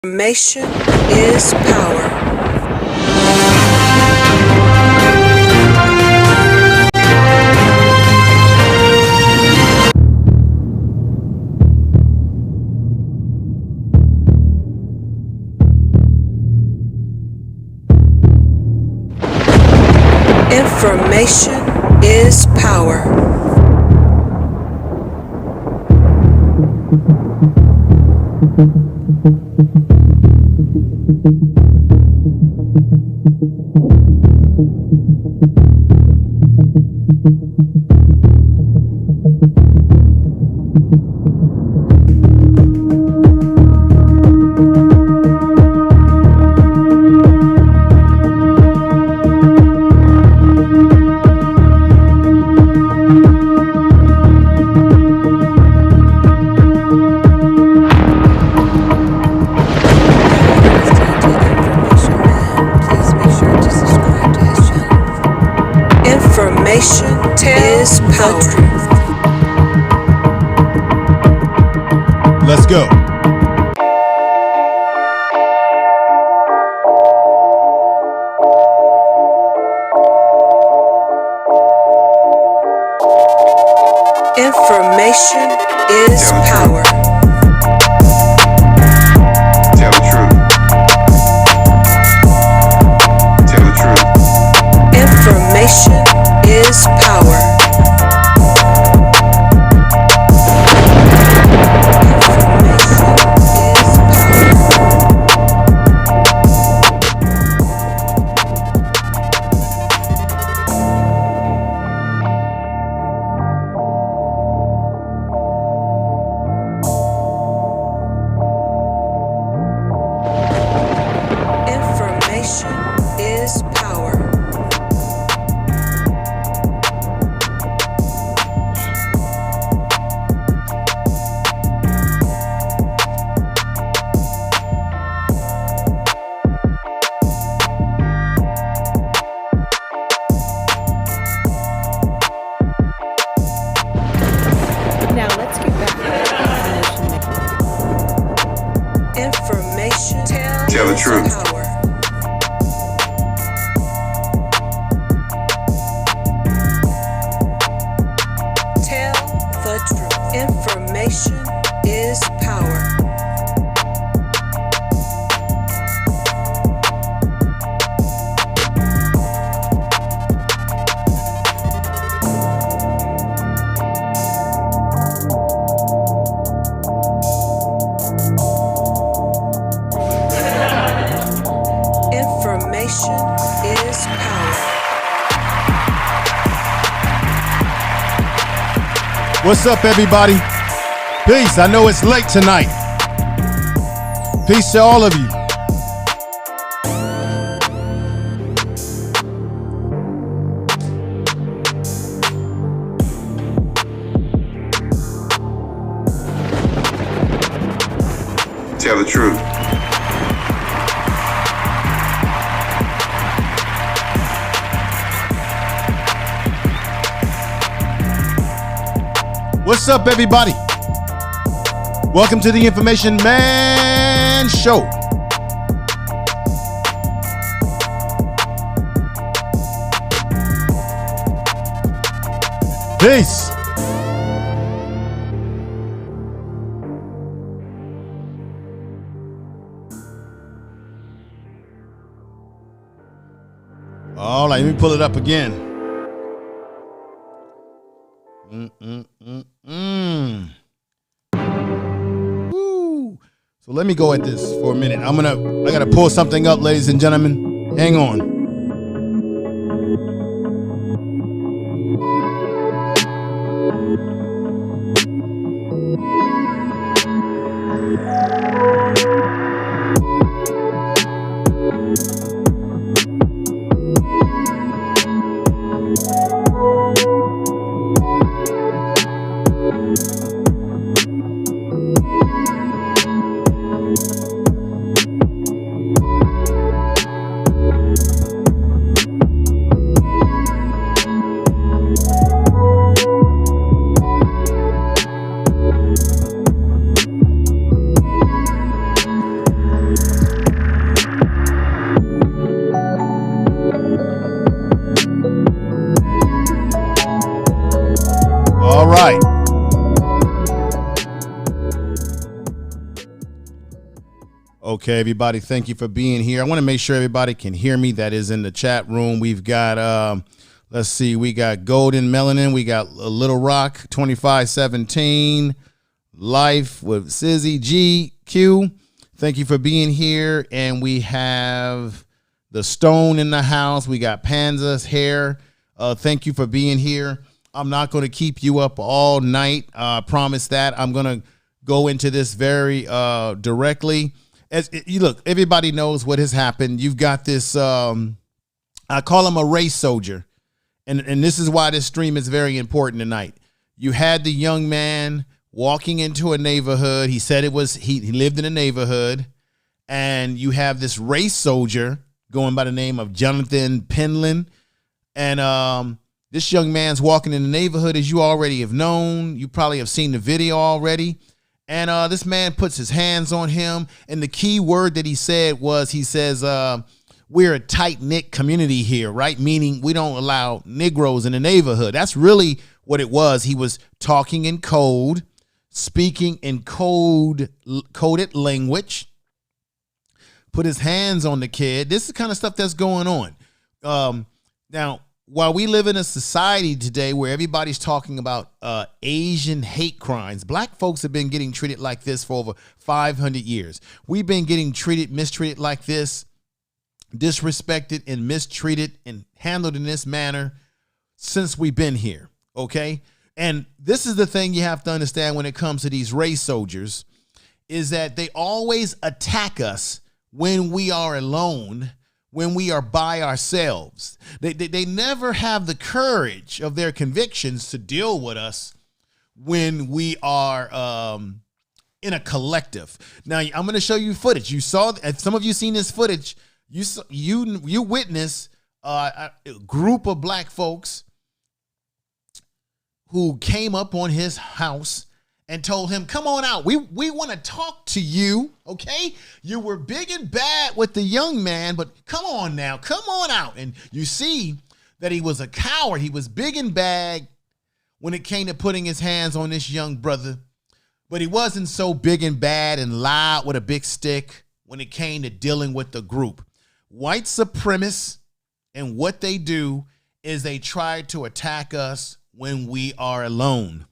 Information is power. Information is power. Information is power. Let's go. Information is power. Tell the truth. Tell the truth. Information is power. Information is power. Now let's get back to the Information Tell the truth. power. Tell the truth. Information is power. Information is power. What's up, everybody? Peace. I know it's late tonight. Peace to all of you. Tell the truth. What's up, everybody? Welcome to the Information Man Show. Peace. All right, let me pull it up again. Woo. So let me go at this for a minute. I gotta pull something up, ladies and gentlemen. Hang on. Okay, everybody, thank you for being here. I want to make sure everybody can hear me that is in the chat room. We've got, let's see, we got Golden Melanin. We got Little Rock 2517, Life with Sizzy GQ. Thank you for being here. And we have the Stone in the house. We got Panza's Hair. Thank you for being here. I'm not going to keep you up all night. I promise that. I'm going to go into this very directly. As you look, everybody knows what has happened. You've got this, I call him a race soldier. And this is why this stream is very important tonight. You had the young man walking into a neighborhood. He said it was, he lived in a neighborhood. And you have this race soldier going by the name of Jonathan Pentland. And this young man's walking in the neighborhood, as you already have known. You probably have seen the video already. And this man puts his hands on him. And the key word that he said was, he says, we're a tight-knit community here, right? Meaning we don't allow Negroes in the neighborhood. That's really what it was. He was talking in code, speaking in coded language, put his hands on the kid. This is the kind of stuff that's going on. Now, while we live in a society today where everybody's talking about Asian hate crimes, black folks have been getting treated like this for over 500 years. We've been getting mistreated like this, disrespected and mistreated and handled in this manner since we've been here, okay? And this is the thing you have to understand when it comes to these race soldiers, is that they always attack us when we are alone, when we are by ourselves. They never have the courage of their convictions to deal with us when we are in a collective. Now, I'm going to show you footage. You saw, some of you seen this footage. You witness a group of black folks who came up on his house and told him, come on out. We want to talk to you, okay? You were big and bad with the young man, but come on now, come on out. And you see that he was a coward. He was big and bad when it came to putting his hands on this young brother, but he wasn't so big and bad and loud with a big stick when it came to dealing with the group. White supremacists, and what they do is they try to attack us when we are alone.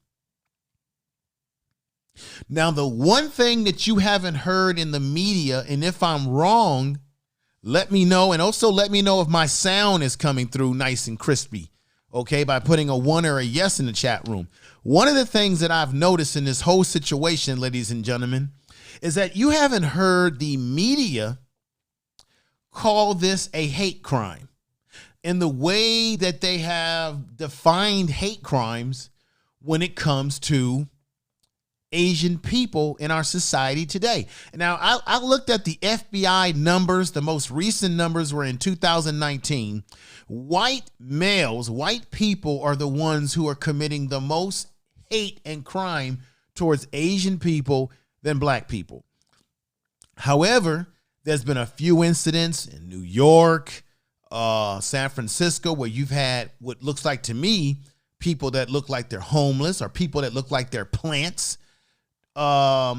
Now, the one thing that you haven't heard in the media, and if I'm wrong, let me know. And also let me know if my sound is coming through nice and crispy, okay, by putting a 1 or a yes in the chat room. One of the things that I've noticed in this whole situation, ladies and gentlemen, is that you haven't heard the media call this a hate crime. In the way that they have defined hate crimes when it comes to Asian people in our society today. Now, I looked at the FBI numbers. The most recent numbers were in 2019. White males, white people are the ones who are committing the most hate and crime towards Asian people than black people. However, there's been a few incidents in New York, San Francisco, where you've had what looks like to me, people that look like they're homeless or people that look like they're plants, that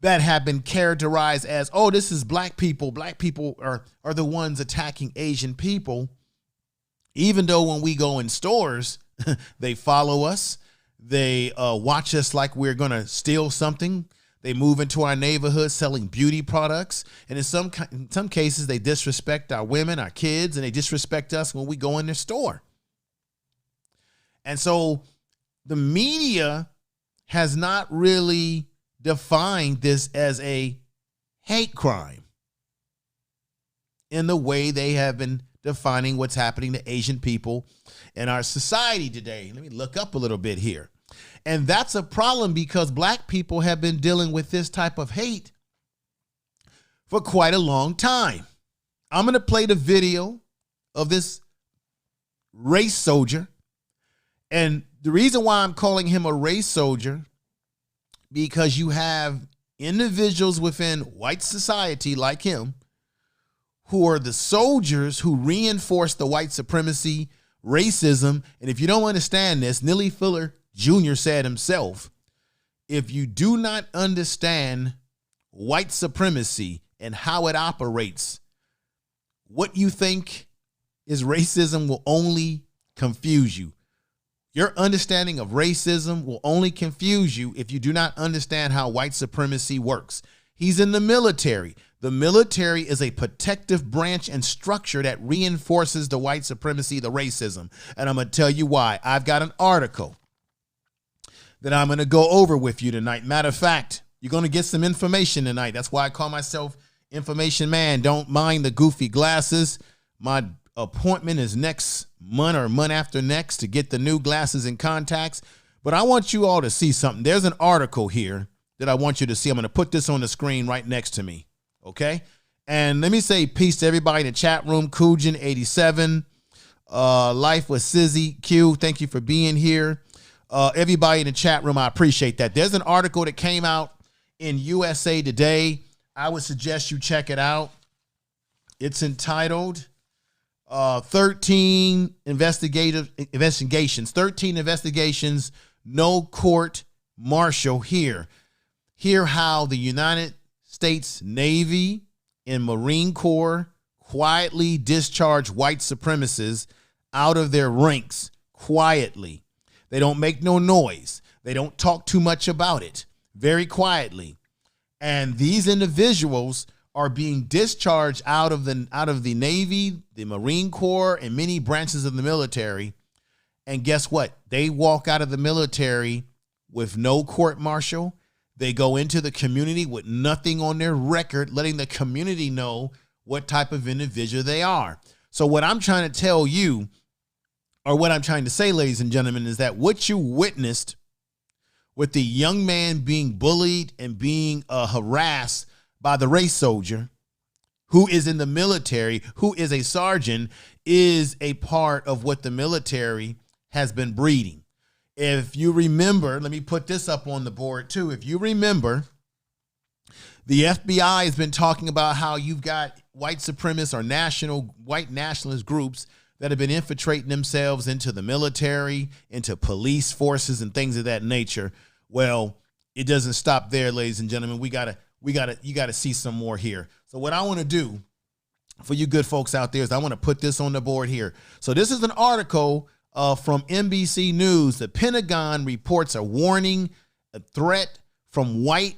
have been characterized as, oh, this is black people. Black people are the ones attacking Asian people. Even though when we go in stores, they follow us. They watch us like we're going to steal something. They move into our neighborhood selling beauty products. And in some cases, they disrespect our women, our kids, and they disrespect us when we go in their store. And so the media has not really defined this as a hate crime in the way they have been defining what's happening to Asian people in our society today. Let me look up a little bit here. And that's a problem because black people have been dealing with this type of hate for quite a long time. I'm going to play the video of this race soldier. And the reason why I'm calling him a race soldier, because you have individuals within white society like him who are the soldiers who reinforce the white supremacy, racism. And if you don't understand this, Neely Fuller Jr. said himself, if you do not understand white supremacy and how it operates, what you think is racism will only confuse you. Your understanding of racism will only confuse you if you do not understand how white supremacy works. He's in the military. The military is a protective branch and structure that reinforces the white supremacy, the racism. And I'm going to tell you why. I've got an article that I'm going to go over with you tonight. Matter of fact, you're going to get some information tonight. That's why I call myself Information Man. Don't mind the goofy glasses. My appointment is next month or month after next to get the new glasses and contacts. But I want you all to see something. There's an article here that I want you to see. I'm going to put this on the screen right next to me. Okay. And let me say peace to everybody in the chat room. Kujin87, Life with Sizzy, Q, thank you for being here. Everybody in the chat room, I appreciate that. There's an article that came out in USA Today. I would suggest you check it out. It's entitled 13 investigations, no court martial here. Hear how the United States Navy and Marine Corps quietly discharge white supremacists out of their ranks quietly. They don't make no noise. They don't talk too much about it. Very quietly. And these individuals are being discharged out of the Navy, the Marine Corps, and many branches of the military. And guess what? They walk out of the military with no court martial. They go into the community with nothing on their record, letting the community know what type of individual they are. So what I'm trying to tell you, or what I'm trying to say, ladies and gentlemen, is that what you witnessed with the young man being bullied and being harassed by the race soldier who is in the military, who is a sergeant, is a part of what the military has been breeding. If you remember, let me put this up on the board too. If you remember, the FBI has been talking about how you've got white supremacists or white nationalist groups that have been infiltrating themselves into the military, into police forces and things of that nature. Well, it doesn't stop there, ladies and gentlemen. You gotta see some more here. So what I want to do for you good folks out there is I want to put this on the board here. So this is an article from NBC News. The Pentagon reports a warning, a threat from white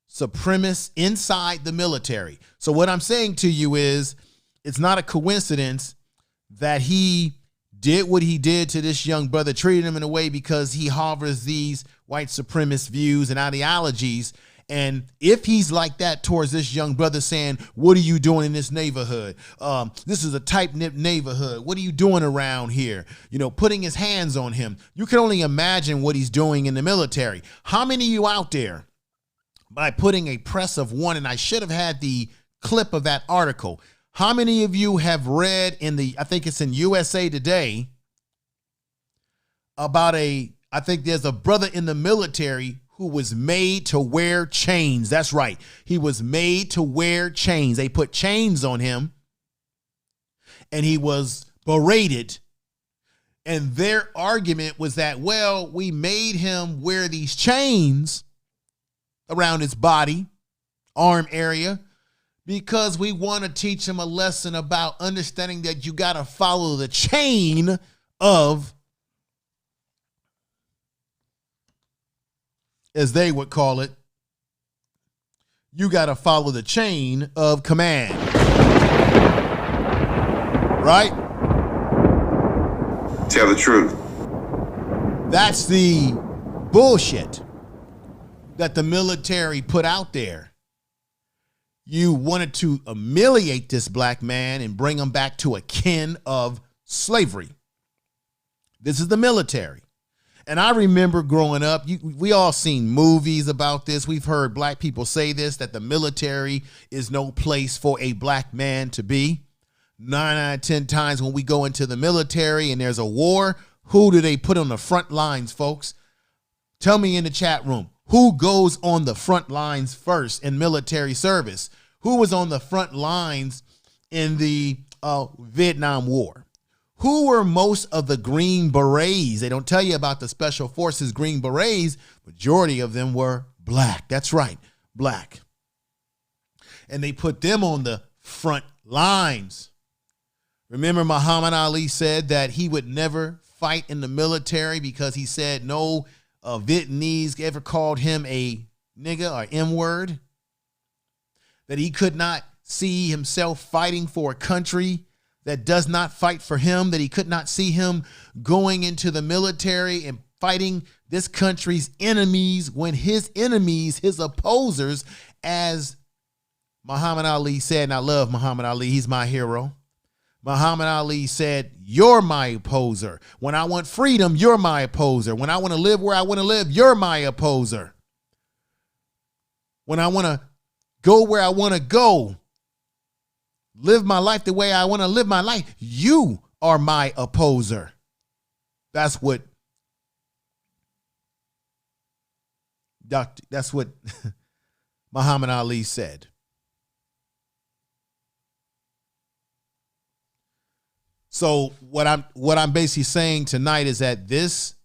supremacists inside the military. So what I'm saying to you is it's not a coincidence that he did what he did to this young brother, treated him in a way because he harbors these white supremacist views and ideologies. And if he's like that towards this young brother saying, what are you doing in this neighborhood? This is a tight-knit neighborhood. What are you doing around here? You know, putting his hands on him. You can only imagine what he's doing in the military. How many of you out there, by putting a press of one, and I should have had the clip of that article, how many of you have read I think it's in USA Today, about I think there's a brother in the military who was made to wear chains. That's right. He was made to wear chains. They put chains on him and he was berated. And their argument was that, well, we made him wear these chains around his body, arm area, because we want to teach him a lesson about understanding that you got to follow the chain of, as they would call it, you got to follow the chain of command. Right? Tell the truth. That's the bullshit that the military put out there. You wanted to humiliate this black man and bring him back to a kin of slavery. This is the military. And I remember growing up, we all seen movies about this. We've heard black people say this, that the military is no place for a black man to be. 9 out of 10 times when we go into the military and there's a war, who do they put on the front lines, folks? Tell me in the chat room. Who goes on the front lines first in military service? Who was on the front lines in the Vietnam War? Who were most of the Green Berets? They don't tell you about the Special Forces Green Berets. Majority of them were black. That's right, black. and they put them on the front lines. Remember, Muhammad Ali said that he would never fight in the military because he said no Vietnamese ever called him a nigga or M-word, that he could not see himself fighting for a country that does not fight for him, that he could not see him going into the military and fighting this country's enemies when his enemies, his opposers, as Muhammad Ali said, and I love Muhammad Ali, he's my hero. Muhammad Ali said, you're my opposer. When I want freedom, you're my opposer. When I want to live where I want to live, you're my opposer. When I want to go where I want to go, live my life the way I want to live my life, you are my opposer. That's what Muhammad Ali said. So what I'm basically saying tonight is that this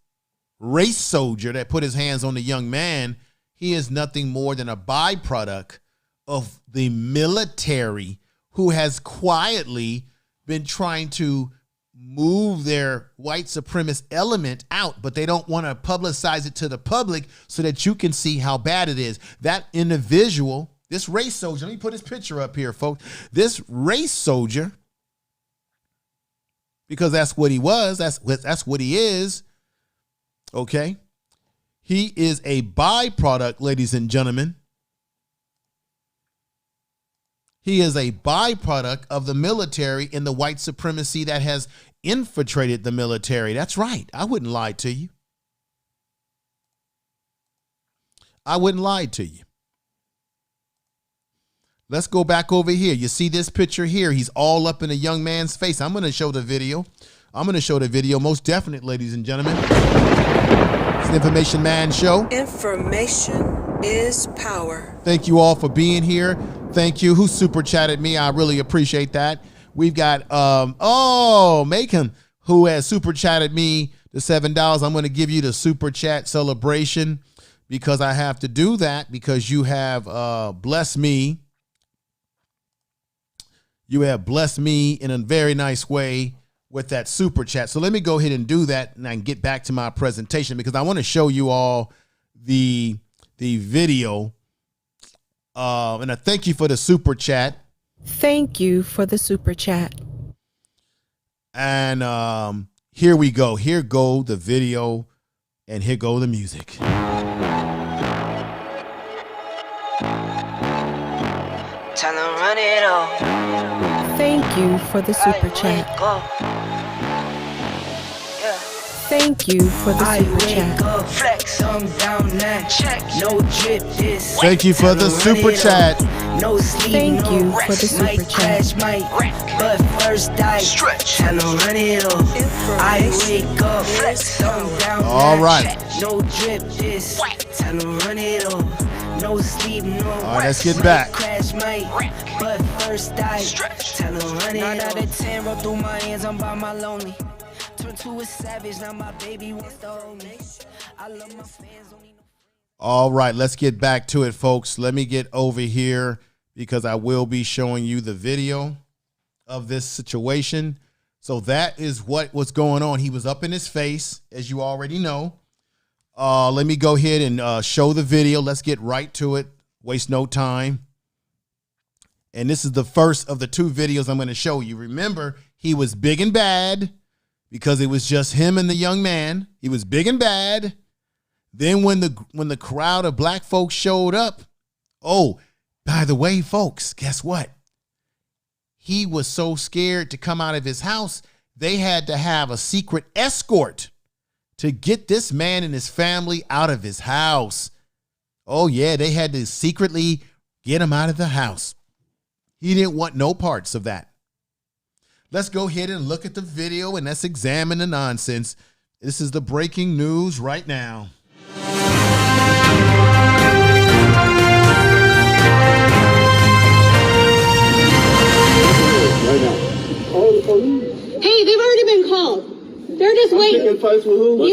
race soldier that put his hands on the young man, he is nothing more than a byproduct of the military who has quietly been trying to move their white supremacist element out, but they don't want to publicize it to the public so that you can see how bad it is. That individual, this race soldier, let me put his picture up here, folks. This race soldier, because that's what he was, that's what he is, okay? He is a byproduct, ladies and gentlemen. He is a byproduct of the military and the white supremacy that has infiltrated the military. That's right. I wouldn't lie to you. I wouldn't lie to you. Let's go back over here. You see this picture here? He's all up in a young man's face. I'm going to show the video. I'm going to show the video most definitely, ladies and gentlemen. It's the Information Man Show. Information is power. Thank you all for being here. Thank you. Who super chatted me? I really appreciate that. We've got Macon, who has super chatted me the $7. I'm going to give you the super chat celebration because I have to do that because you have blessed me. You have blessed me in a very nice way with that super chat. So let me go ahead and do that and I can get back to my presentation because I want to show you all the video. And I thank you for the super chat. Thank you for the super chat. And here we go. Here go the video and here go the music. Tell them run it all. Thank you for the super chat. Thank you for the super chat. Flex, down that check. No drip this. Thank you for the super chat. No sleep, Thank no you for rest. the super Might chat. crash, might wreck. But first I stretch. Tell them run it off. I wake up. Flex, down All right. check. No drip this. Tell them run it off. No sleep, no All right, let's get back. Crash, might wreck. But first I stretch. Tell them run it off. 9 out of 10 roll through my hands. I'm by my lonely. Turn to a savage, now my baby wants to hold me. I love my fans, don't need no. All right, let's get back to it, folks. Let me get over here because I will be showing you the video of this situation. So that is what was going on. He was up in his face, as you already know. Let me go ahead and show the video. Let's get right to it. Waste no time. And this is the first of the 2 videos I'm going to show you. Remember, he was big and bad. Because it was just him and the young man. He was big and bad. Then when the crowd of black folks showed up, oh, by the way, folks, guess what? He was so scared to come out of his house, they had to have a secret escort to get this man and his family out of his house. Oh, yeah, they had to secretly get him out of the house. He didn't want no parts of that. Let's go ahead and look at the video and let's examine the nonsense. This is the breaking news right now. Hey, they've already been called. They're just waiting. You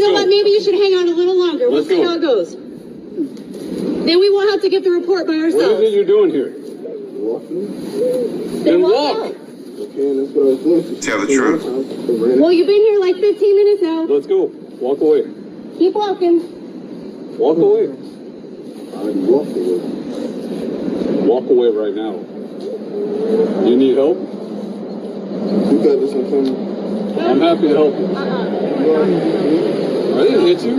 know what? Maybe you should hang on a little longer. We'll see how it goes. Then we won't have to get the report by ourselves. What is it you're doing here? Then walk. Tell the truth. Well, you've been here like 15 minutes now. Let's go. Walk away. Keep walking. Walk away. Walk away right now. You need help? You got this one coming. I'm happy to help you. I didn't hit you.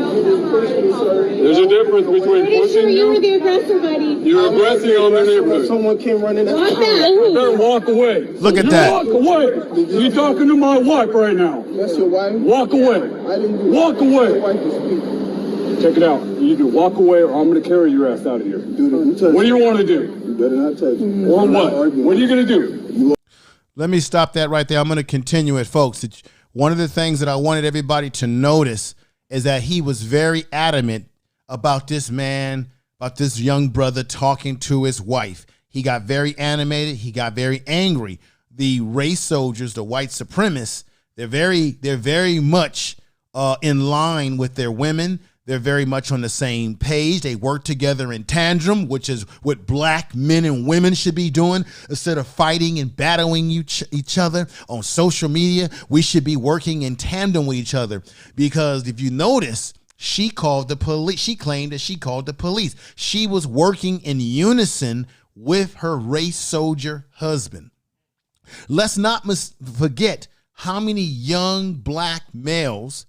There's a difference between Pretty pushing sure you were you. the aggressor, buddy. You're aggressing on the neighborhood. Someone came running Walk out. back. You better walk away. Look at You that. Walk away. You're talking to my wife right now. That's your wife? Walk away. I didn't do Walk Your away. wife is speaking. Check it out. You either walk away or I'm going to carry your ass out of here. Dude, if you touch What do you want to do? You better not touch me. Or what? What are you going to do? Let me stop that right there. I'm going to continue it, folks. One of the things that I wanted everybody to notice is that he was very adamant about this man, about this young brother talking to his wife. He got very animated. He got very angry. The race soldiers, the white supremacists, they're very much in line with their women. They're very much on the same page. They work together in tandem, which is what black men and women should be doing. Instead of fighting and battling each other on social media, we should be working in tandem with each other. Because if you notice, she called the police. She claimed that she called the police. She was working in unison with her race soldier husband. Let's not forget how many young black males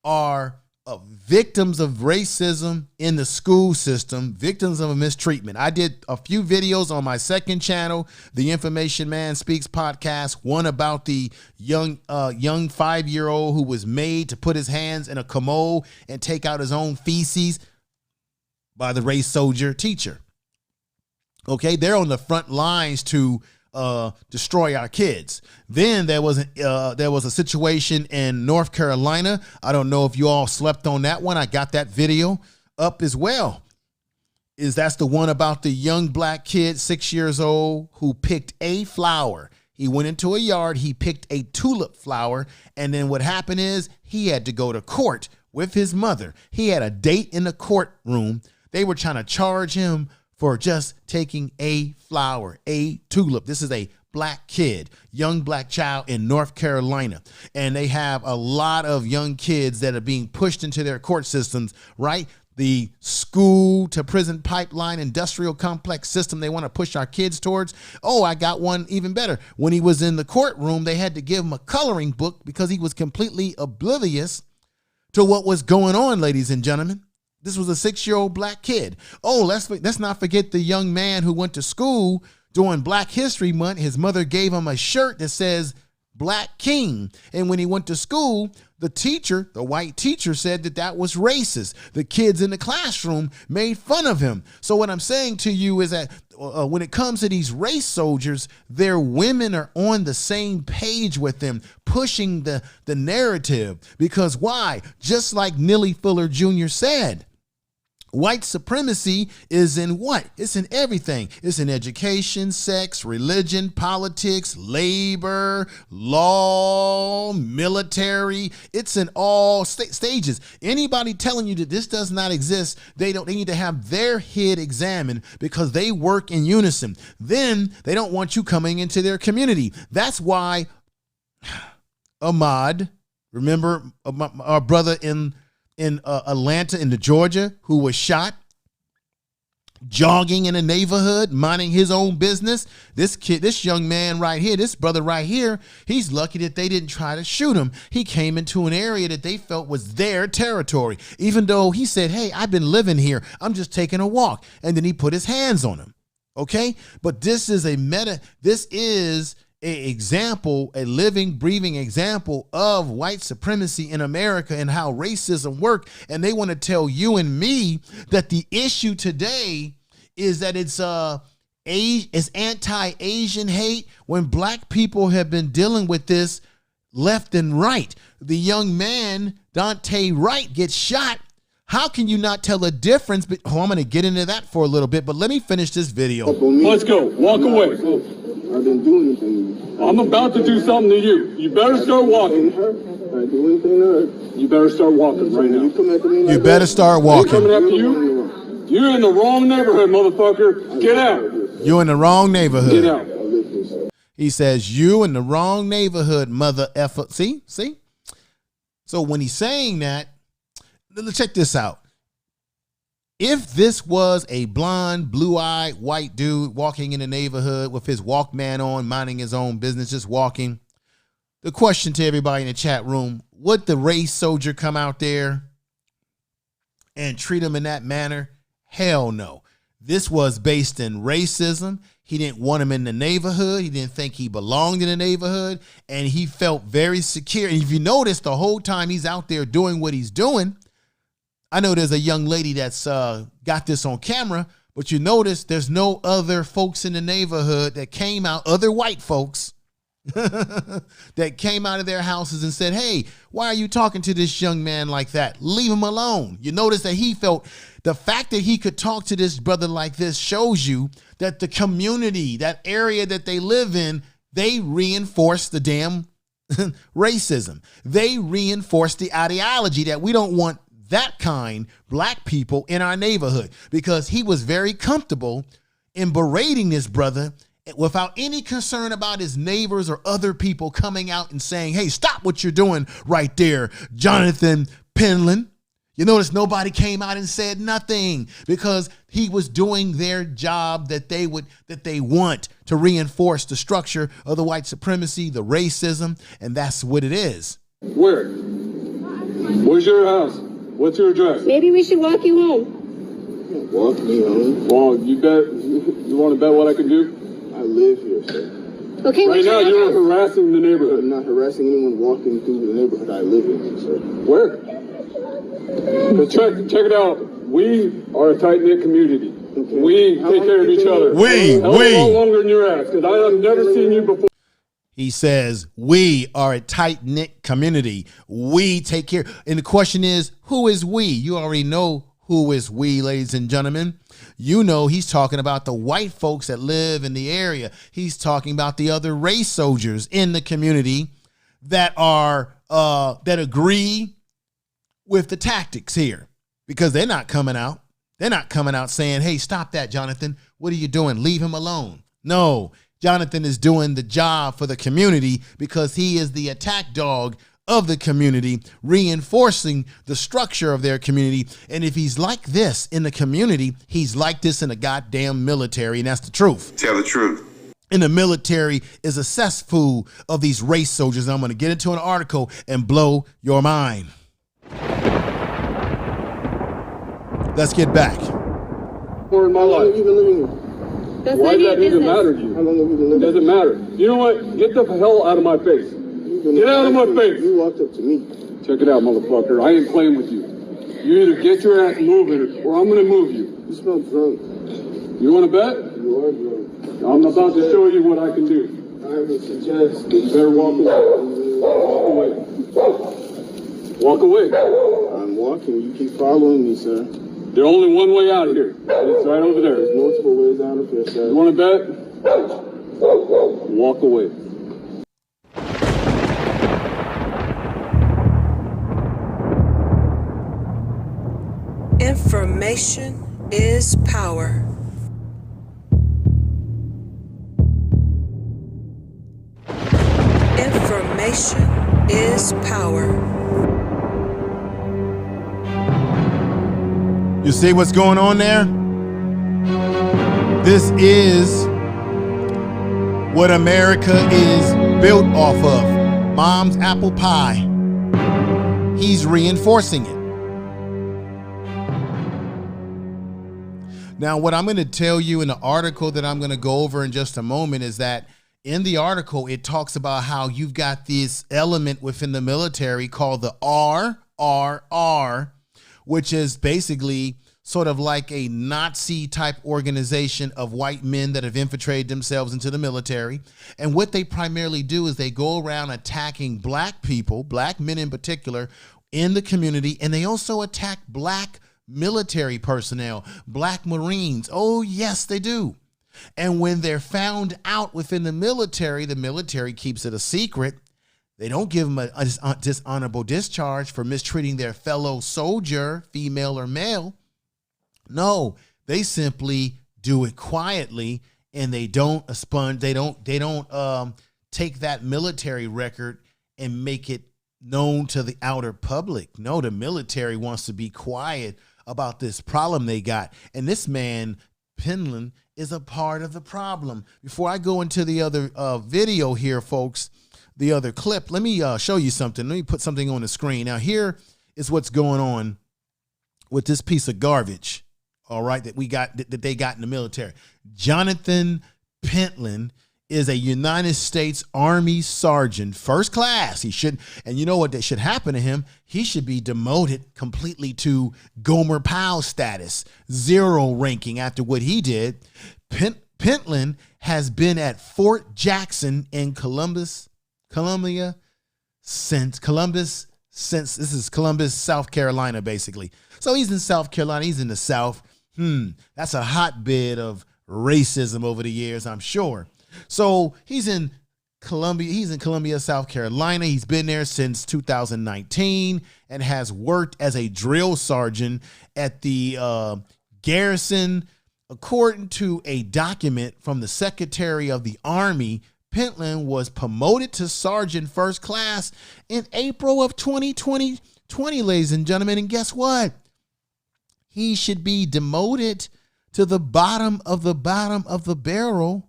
are victims of racism in the school system, victims of a mistreatment. I did a few videos on my second channel, the Information Man Speaks podcast, one about the young 5-year-old who was made to put his hands in a commode and take out his own feces by the race soldier teacher. Okay, they're on the front lines to destroy our kids. Then there was a situation in North Carolina. I don't know if you all slept on that one. I got that video up as well. That's the one about the young black kid, 6 years old, who picked a flower. He went into a yard, he picked a tulip flower, and then what happened is he had to go to court with his mother. He had a date in the courtroom. They were trying to charge him for just taking a flower, a tulip. This is a black kid, young black child in North Carolina. And they have a lot of young kids that are being pushed into their court systems, right? The school to prison pipeline industrial complex system they want to push our kids towards. Oh, I got one even better. When he was in the courtroom, they had to give him a coloring book because he was completely oblivious to what was going on, ladies and gentlemen. This was a 6-year-old black kid. Oh, let's not forget the young man who went to school during Black History Month. His mother gave him a shirt that says Black King. And when he went to school, the teacher, the white teacher, said that was racist. The kids in the classroom made fun of him. So what I'm saying to you is that when it comes to these race soldiers, their women are on the same page with them, pushing the narrative. Because why? Just like Neely Fuller Jr. said, white supremacy is in what? It's in everything. It's in education, sex, religion, politics, labor, law, military. It's in all stages. Anybody telling you that this does not exist, they need to have their head examined because they work in unison. Then they don't want you coming into their community. That's why Ahmaud, remember our brother in Atlanta, in Georgia, who was shot jogging in a neighborhood, minding his own business. This young man right here, this brother right here, he's lucky that they didn't try to shoot him. He came into an area that they felt was their territory, even though he said, hey, I've been living here. I'm just taking a walk. And then he put his hands on him. Okay. But this is a living, breathing example of white supremacy in America and how racism works. And they want to tell you and me that the issue today is that it's anti-Asian hate when black people have been dealing with this left and right. The young man, Dante Wright, gets shot. How can you not tell a difference? I'm going to get into that for a little bit, but let me finish this video. Let's go. Walk away. I didn't do anything. I'm about to do something to you. You better start walking. I do anything to her. You better start walking right now. You better start walking. Coming after you? You're in the wrong neighborhood, motherfucker. Get out. You in the wrong neighborhood. Get out. I live here, sir. He says, you in the wrong neighborhood, mother effer. See? So when he's saying that, let's check this out. If this was a blonde, blue-eyed, white dude walking in the neighborhood with his Walkman on, minding his own business, just walking, the question to everybody in the chat room, would the race soldier come out there and treat him in that manner? Hell no. This was based in racism. He didn't want him in the neighborhood. He didn't think he belonged in the neighborhood. And he felt very secure. And if you notice, the whole time he's out there doing what he's doing, I know there's a young lady that's got this on camera, but you notice there's no other folks in the neighborhood that came out, other white folks, that came out of their houses and said, hey, why are you talking to this young man like that? Leave him alone. You notice that he felt the fact that he could talk to this brother like this shows you that the community, that area that they live in, they reinforce the damn racism. They reinforce the ideology that we don't want that kind black people in our neighborhood, because he was very comfortable in berating this brother without any concern about his neighbors or other people coming out and saying, hey, stop what you're doing right there, Jonathan Pentland. You notice nobody came out and said nothing, because he was doing their job that they want to reinforce the structure of the white supremacy, the racism, and that's what it is. Where? Where's your house? What's your address? Maybe we should walk you home. Walk me home. Well, you want to bet what I can do? I live here, sir. Okay, Right now, you're harassing the I'm neighborhood. not harassing anyone walking through the neighborhood I live in, sir. Where? Check it out. We are a tight-knit community. Okay. We How take long care of you each been other. here? Hell of a lot longer than your ass, because I have never seen you before. He says, we are a tight-knit community. We take care. And the question is, who is we? You already know who is we, ladies and gentlemen. You know he's talking about the white folks that live in the area. He's talking about the other race soldiers in the community that are that agree with the tactics here, because they're not coming out. They're not coming out saying, hey, stop that, Jonathan. What are you doing? Leave him alone. No. Jonathan is doing the job for the community because he is the attack dog of the community, reinforcing the structure of their community. And if he's like this in the community, he's like this in the goddamn military, and that's the truth. Tell the truth. In the military is a cesspool of these race soldiers. And I'm going to get into an article and blow your mind. Let's get back. For my How long have life. you been living here? That's Why none of does your that even business. matter to you? How long have you been living here? Doesn't matter. You know what? Get the hell out of my face. Get out of my face. You walked up to me. Check it out, motherfucker. I ain't playing with you. You either get your ass moving or I'm gonna move you. You smell drunk. You wanna bet? You are drunk. I'm about to show you what I can do. I would suggest that You better walk away. Walk away. Walk away. I'm walking. You keep following me, sir. There's only one way out of here. It's right over there. There's multiple ways out of here, sir. You wanna bet? Walk away. Information is power. Information is power. You see what's going on there? This is what America is built off of. Mom's apple pie. He's reinforcing it. Now, what I'm going to tell you in the article that I'm going to go over in just a moment is that in the article, it talks about how you've got this element within the military called the RRR, which is basically sort of like a Nazi type organization of white men that have infiltrated themselves into the military. And what they primarily do is they go around attacking black people, black men in particular, in the community, and they also attack black military personnel, black Marines. Oh, yes, they do. And when they're found out within the military keeps it a secret. They don't give them a dishonorable discharge for mistreating their fellow soldier, female or male. No, they simply do it quietly and they don't expunge, they don't take that military record and make it known to the outer public. No, the military wants to be quiet about this problem they got. And this man, Pentland, is a part of the problem. Before I go into the other video here, folks, the other clip, let me show you something. Let me put something on the screen. Now, here is what's going on with this piece of garbage, all right, that they got in the military. Jonathan Pentland is a United States Army sergeant, first class. He should, and you know what that should happen to him? He should be demoted completely to Gomer Pyle status, 0 ranking after what he did. Pentland has been at Fort Jackson in Columbus, since this is Columbus, South Carolina, basically. So he's in South Carolina, he's in the South. That's a hotbed of racism over the years, I'm sure. So he's in Columbia, South Carolina. He's been there since 2019 and has worked as a drill sergeant at the garrison. According to a document from the Secretary of the Army, Pentland was promoted to sergeant first class in April of 2020, ladies and gentlemen. And guess what? He should be demoted to the bottom of the barrel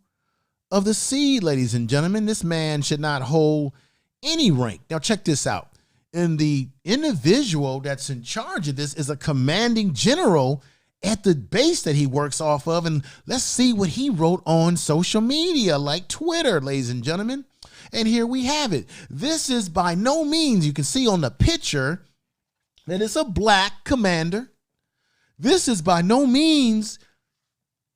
of the seed, ladies and gentlemen. This man should not hold any rank. Now, check this out. And the individual that's in charge of this is a commanding general at the base that he works off of. And let's see what he wrote on social media, like Twitter, ladies and gentlemen. And here we have it. This is by no means, you can see on the picture that it's a black commander. This is by no means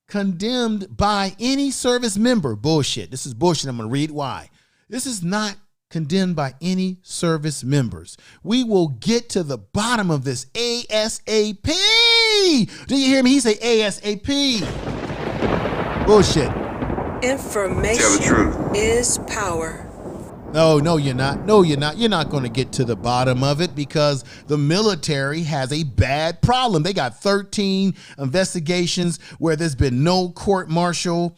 condemned by any service member. Bullshit. This is bullshit. I'm going to read why. This is not condemned by any service members. We will get to the bottom of this ASAP. Do you hear me? He say ASAP. Bullshit. Information Tell the truth. is power. No, you're not. No, you're not. You're not going to get to the bottom of it because the military has a bad problem. They got 13 investigations where there's been no court martial,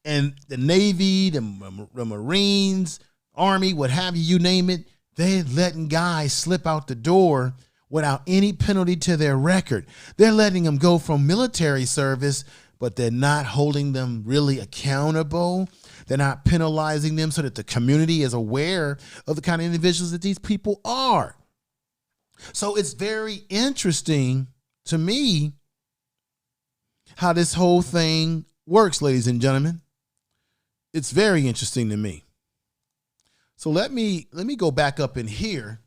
and the Navy, the Marines, Army, what have you, you name it, they're letting guys slip out the door without any penalty to their record. They're letting them go from military service, but they're not holding them really accountable. They're not penalizing them so that the community is aware of the kind of individuals that these people are. So it's very interesting to me how this whole thing works, ladies and gentlemen. It's very interesting to me. So let me go back up in here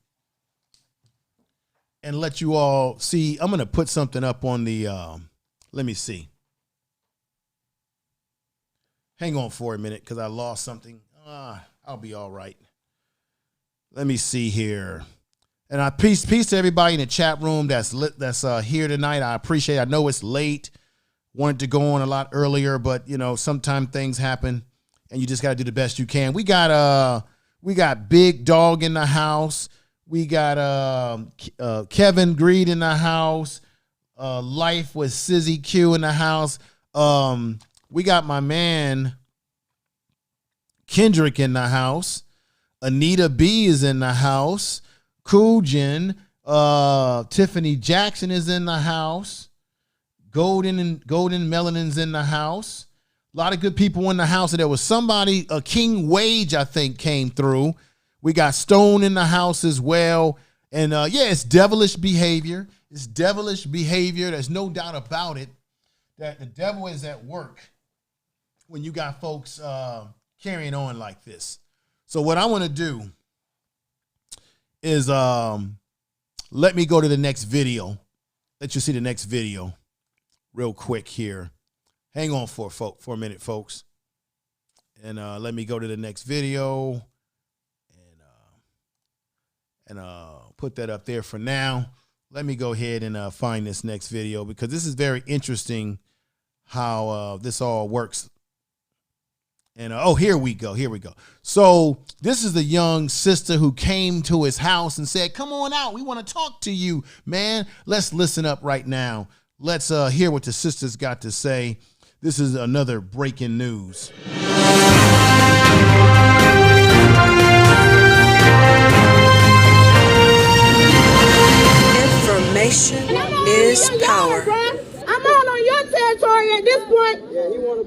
and let you all see. I'm going to put something up on the, let me see. Hang on for a minute because I lost something. I'll be all right. Let me see here. And I peace to everybody in the chat room that's here tonight. I appreciate it. I know it's late. Wanted to go on a lot earlier, but you know, sometimes things happen and you just got to do the best you can. We got Big Dog in the house. We got Kevin Greed in the house. Life with Sizzy Q in the house. We got my man Kendrick in the house. Anita B is in the house. Kujin, Tiffany Jackson is in the house. Golden Melanin's in the house. A lot of good people in the house. And there was somebody, King Wage, I think, came through. We got Stone in the house as well. And yeah, it's devilish behavior. It's devilish behavior. There's no doubt about it that the devil is at work when you got folks carrying on like this. So what I want to do is let me go to the next video. Let you see the next video real quick here. Hang on for a minute, folks. And let me go to the next video and put that up there for now. Let me go ahead and find this next video because this is very interesting how this all works. And oh, here we go. So this is the young sister who came to his house and said, come on out. We want to talk to you, man. Let's listen up right now. Let's hear what the sister's got to say. This is another breaking news. Information is power. I'm all on your territory at this point.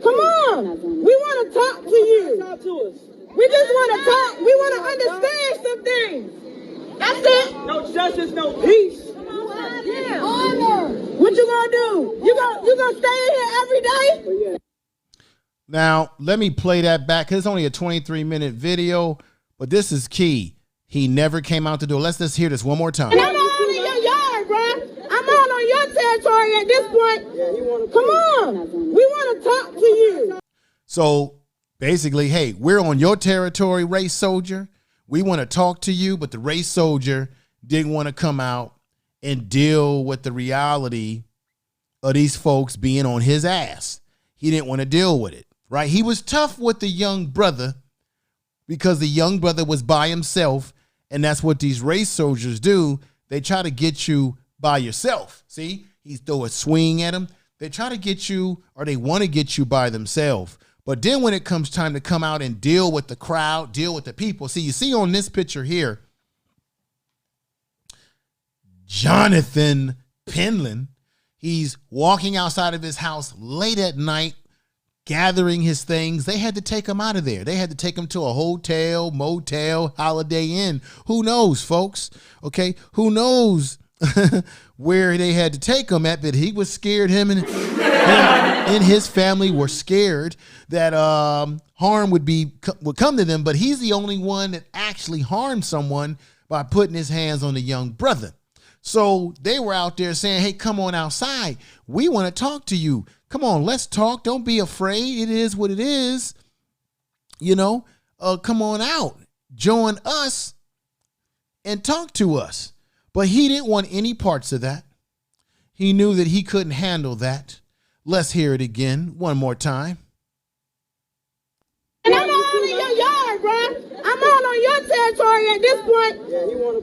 Come on. We want to talk to you. We just want to talk. We want to understand some things. That's it. No justice, no peace. Yeah. What you gonna do? You gonna stay in here every day? Now, let me play that back because it's only a 23-minute video, but this is key. He never came out the door. Let's just hear this one more time. And I'm all in your yard, bro. I'm all on your territory at this point. Come on. We want to talk to you. So basically, hey, we're on your territory, race soldier. We want to talk to you, but the race soldier didn't want to come out and deal with the reality of these folks being on his ass. He didn't want to deal with it, right? He was tough with the young brother because the young brother was by himself, and that's what these race soldiers do. They try to get you by yourself. See, he's throw a swing at him. They try to get you, or they want to get you by themselves. But then when it comes time to come out and deal with the crowd, deal with the people. See, you see on this picture here, Jonathan Pentland, he's walking outside of his house late at night, gathering his things. They had to take him out of there. They had to take him to a hotel, motel, Holiday Inn. Who knows, folks? Okay, who knows where they had to take him at, but he was scared. Him and his family were scared that harm would come to them, but he's the only one that actually harmed someone by putting his hands on the young brother. So they were out there saying, hey, come on outside. We want to talk to you. Come on, let's talk. Don't be afraid. It is what it is. You know, come on out. Join us and talk to us. But he didn't want any parts of that. He knew that he couldn't handle that. Let's hear it again one more time. And I'm all in your yard, bro. I'm all on your territory at this point.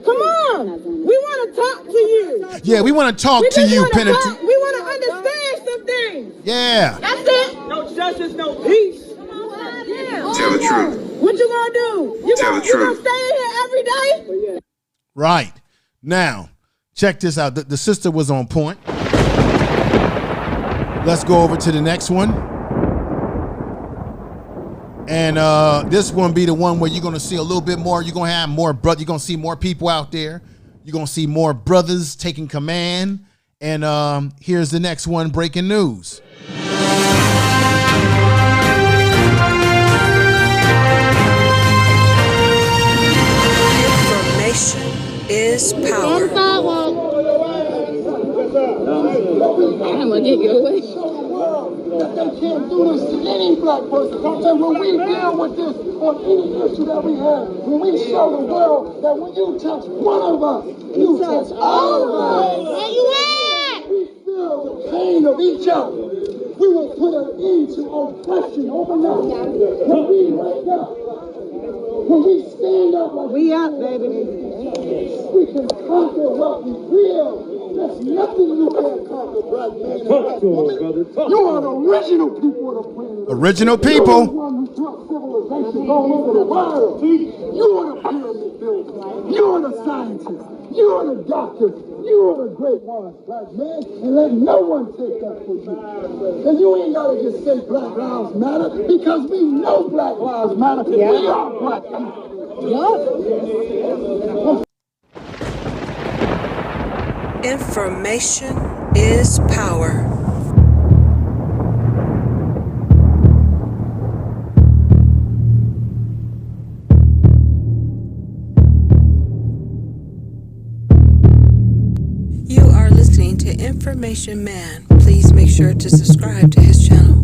Come on. We want to talk to you. Yeah, we want to talk to you, Penitent. We want to understand some things. Yeah. That's it. No justice, no peace. Tell the truth. What you gonna do? You gonna stay in here every day? Right. Now, check this out. The sister was on point. Let's go over to the next one. And this one be the one where you're going to see a little bit more. You're going to have more you're going to see more people out there. You're going to see more brothers taking command. And here's the next one, breaking news. Information is power. I'm gonna get you away. They can't do this to any black person. And when we deal with this on any issue that we have, when we show the world that when you touch one of us, you touch all of us. Where you at? We feel the pain of each other. We will put an end to oppression overnight. When we wake up, when we stand up like we up, baby, we can conquer what we will. There's nothing you can't conquer, black man. Talk to us, brother. You are the original people of the planet. Original people. You're the one who brought civilizations all over the world. You are the pyramid builders. You are the scientists. You are the doctors. You are the great ones, black man. And let no one take that for you. And you ain't got to just say Black Lives Matter because we know Black Lives Matter. Yeah. We are black people. Yeah. Information is power. You are listening to Information Man. Please make sure to subscribe to his channel.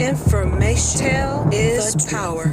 Information is power.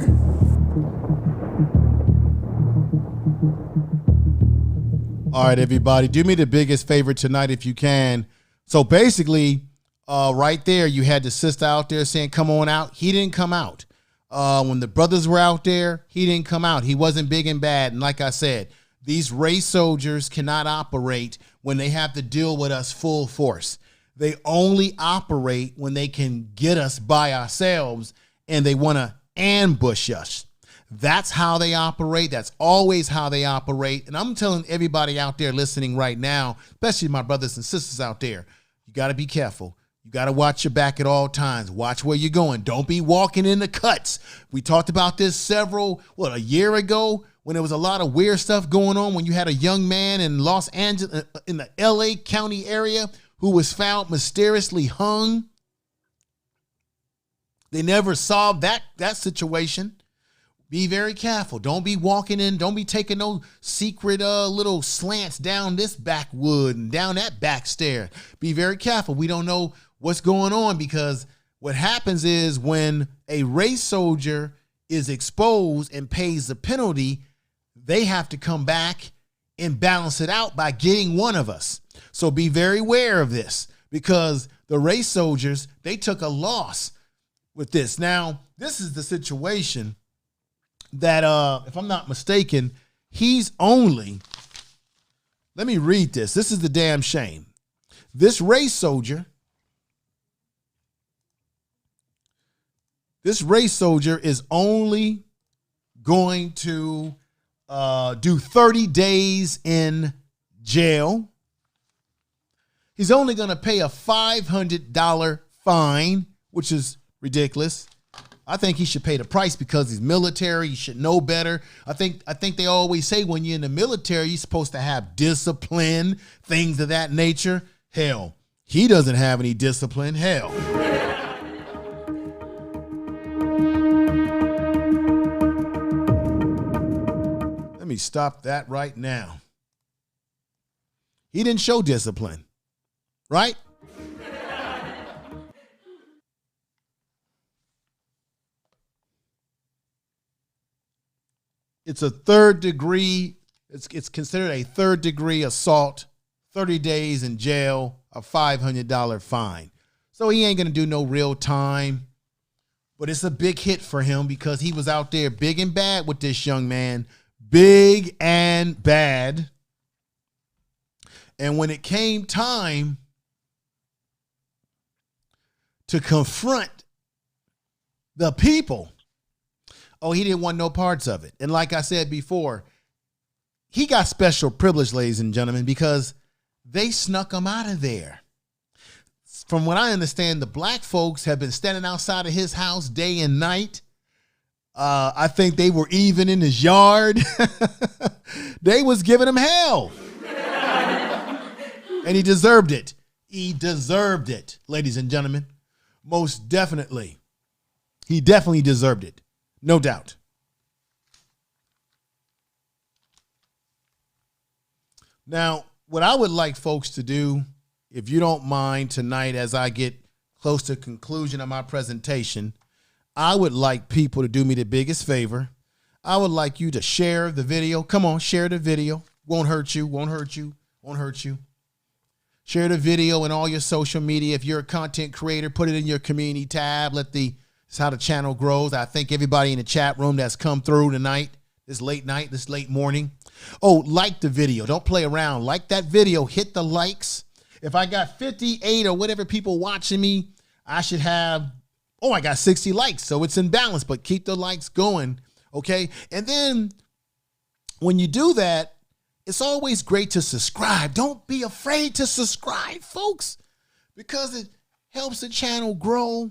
All right, everybody, do me the biggest favor tonight if you can. So basically, right there, you had the sister out there saying, come on out. He didn't come out. When the brothers were out there, he didn't come out. He wasn't big and bad. And like I said, these race soldiers cannot operate when they have to deal with us full force. They only operate when they can get us by ourselves and they want to ambush us. That's how they operate. That's always how they operate. And I'm telling everybody out there listening right now, especially my brothers and sisters out there, you got to be careful. You got to watch your back at all times. Watch where you're going. Don't be walking in the cuts. We talked about this a year ago when there was a lot of weird stuff going on when you had a young man in Los Angeles, in the LA County area, who was found mysteriously hung. They never solved that situation. Be very careful. Don't be walking in. Don't be taking no secret little slants down this backwood and down that back stair. Be very careful. We don't know what's going on, because what happens is when a race soldier is exposed and pays the penalty, they have to come back and balance it out by getting one of us. So be very aware of this, because the race soldiers, they took a loss with this. Now, this is the situation that, if I'm not mistaken, he's only, let me read this. This is the damn shame. This race soldier is only going to do 30 days in jail. He's only going to pay a $500 fine, which is ridiculous. I think he should pay the price because he's military. He should know better. I think they always say when you're in the military, you're supposed to have discipline, things of that nature. Hell, he doesn't have any discipline. Hell. Let me stop that right now. He didn't show discipline, right? It's a third degree. It's considered a third degree assault, 30 days in jail, a $500 fine. So he ain't going to do no real time, but it's a big hit for him because he was out there big and bad with this young man, big and bad. And when it came time to confront the people, oh, he didn't want no parts of it. And like I said before, he got special privilege, ladies and gentlemen, because they snuck him out of there. From what I understand, the black folks have been standing outside of his house day and night. I think they were even in his yard. They was giving him hell. And he deserved it. He deserved it, ladies and gentlemen. Most definitely. He definitely deserved it. No doubt. Now, what I would like folks to do, if you don't mind tonight, as I get close to the conclusion of my presentation, I would like people to do me the biggest favor. I would like you to share the video. Come on, share the video. Won't hurt you, won't hurt you, won't hurt you. Share the video in all your social media. If you're a content creator, put it in your community tab. That's how the channel grows. I thank everybody in the chat room that's come through tonight, this late night, this late morning. Oh, like the video. Don't play around. Like that video. Hit the likes. If I got 58 or whatever people watching me, I should have, I got 60 likes. So it's in balance, but keep the likes going. Okay. And then when you do that, it's always great to subscribe. Don't be afraid to subscribe, folks, because it helps the channel grow.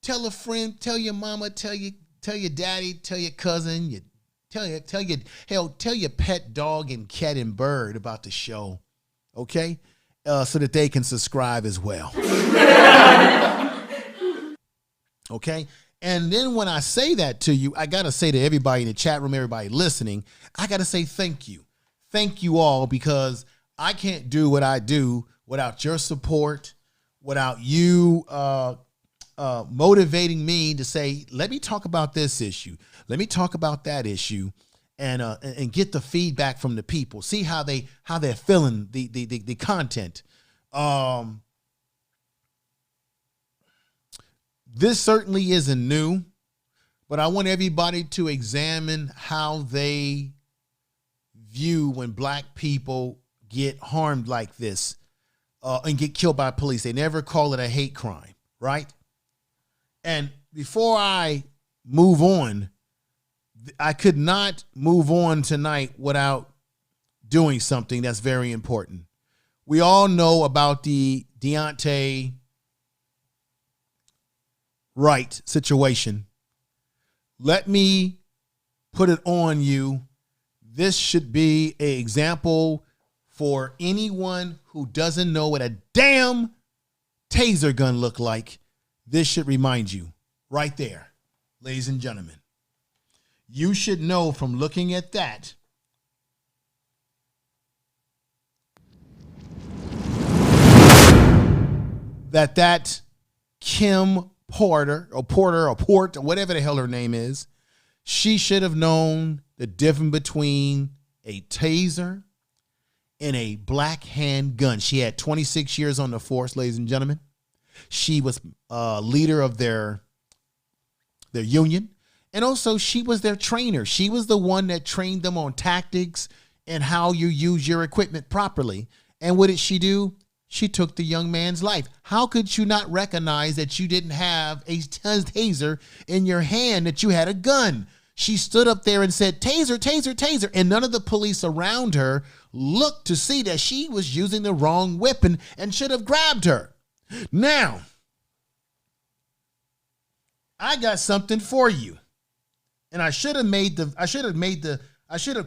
Tell a friend, tell your mama, tell your daddy, tell your cousin, tell your pet dog and cat and bird about the show, okay? So that they can subscribe as well. Okay? And then when I say that to you, I got to say to everybody in the chat room, everybody listening, I got to say thank you. Thank you all, because I can't do what I do without your support, without you motivating me to say, let me talk about this issue. Let me talk about that issue, and get the feedback from the people. See how they're feeling the content. This certainly isn't new, but I want everybody to examine how they view when black people get harmed like this. and get killed by police. They never call it a hate crime, right? And before I move on, I could not move on tonight without doing something that's very important. We all know about the Deontay Wright situation. Let me put it on you. This should be an example for anyone who doesn't know what a damn taser gun look like. This should remind you right there, ladies and gentlemen. You should know from looking at that that Kim Porter or Port or whatever the hell her name is, she should have known the difference between a taser and a black handgun. She had 26 years on the force, ladies and gentlemen. She was leader of their union. And also she was their trainer. She was the one that trained them on tactics and how you use your equipment properly. And what did she do? She took the young man's life. How could you not recognize that you didn't have a taser in your hand, that you had a gun? She stood up there and said, taser, taser, taser. And none of the police around her looked to see that she was using the wrong weapon and should have grabbed her. Now, I got something for you. And I should have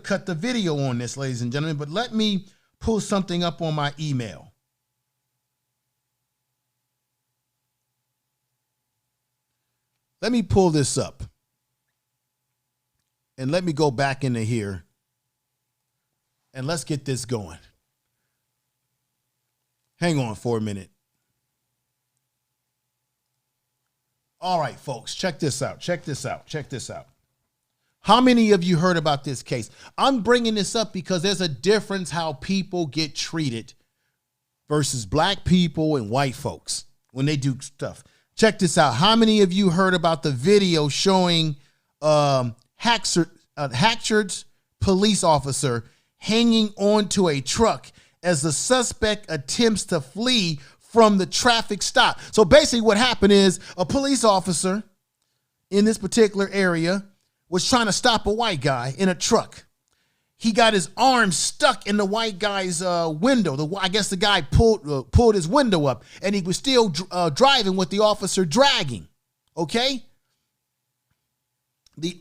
cut the video on this, ladies and gentlemen, but let me pull something up on my email. Let me pull this up. And let me go back into here. And let's get this going. Hang on for a minute. All right, folks, check this out. Check this out. Check this out. How many of you heard about this case? I'm bringing this up because there's a difference how people get treated versus black people and white folks when they do stuff. Check this out. How many of you heard about the video showing Hatchard's police officer hanging onto a truck as the suspect attempts to flee from the traffic stop? So basically what happened is a police officer in this particular area was trying to stop a white guy in a truck. He got his arm stuck in the white guy's window. I guess the guy pulled his window up, and he was still driving with the officer dragging. Okay? The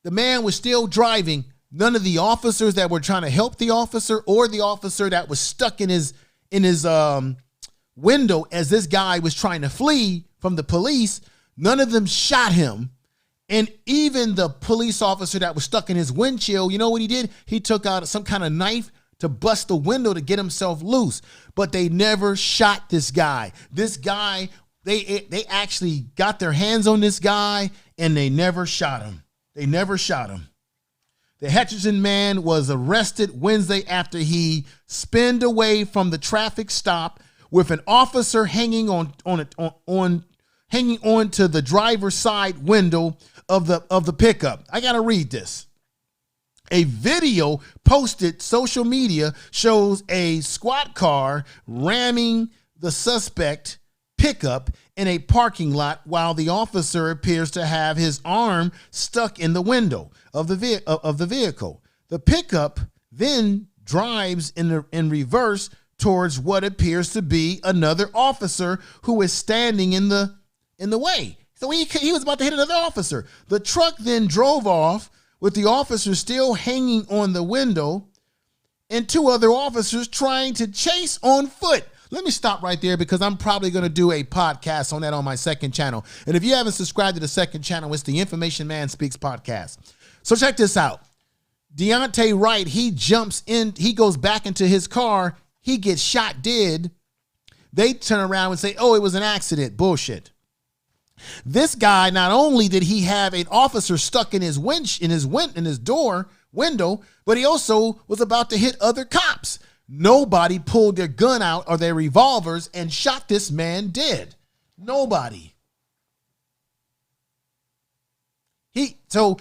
man was still driving. None of the officers that were trying to help the officer or the officer that was stuck in his window as this guy was trying to flee from the police, none of them shot him. And even the police officer that was stuck in his windshield, you know what he did? He took out some kind of knife to bust the window to get himself loose. But they never shot this guy. This guy, they actually got their hands on this guy and they never shot him. They never shot him. The Hutchinson man was arrested Wednesday after he spinned away from the traffic stop with an officer hanging on to the driver's side window of the pickup. I got to read this. A video posted social media shows a squad car ramming the suspect pickup in a parking lot while the officer appears to have his arm stuck in the window of the vehicle. The pickup then drives in reverse towards what appears to be another officer who is standing in the way. So he was about to hit another officer. The truck then drove off with the officer still hanging on the window and two other officers trying to chase on foot. Let me stop right there because I'm probably going to do a podcast on that on my second channel. And if you haven't subscribed to the second channel, it's the Information Man Speaks podcast. So check this out. Deontay Wright, he jumps in, he goes back into his car, he gets shot dead. They turn around and say, oh, it was an accident. Bullshit. This guy, not only did he have an officer stuck in his door window, but he also was about to hit other cops. Nobody pulled their gun out or their revolvers and shot this man dead. Nobody. So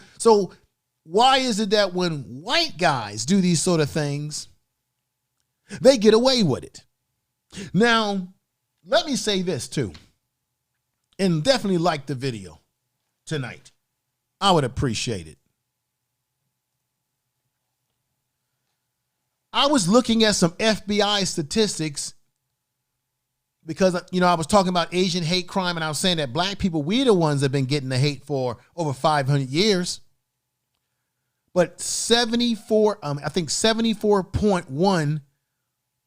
why is it that when white guys do these sort of things, they get away with it? Now, let me say this too, and definitely like the video tonight. I would appreciate it. I was looking at some FBI statistics because, you know, I was talking about Asian hate crime, and I was saying that black people, we're the ones that have been getting the hate for over 500 years. But 74.1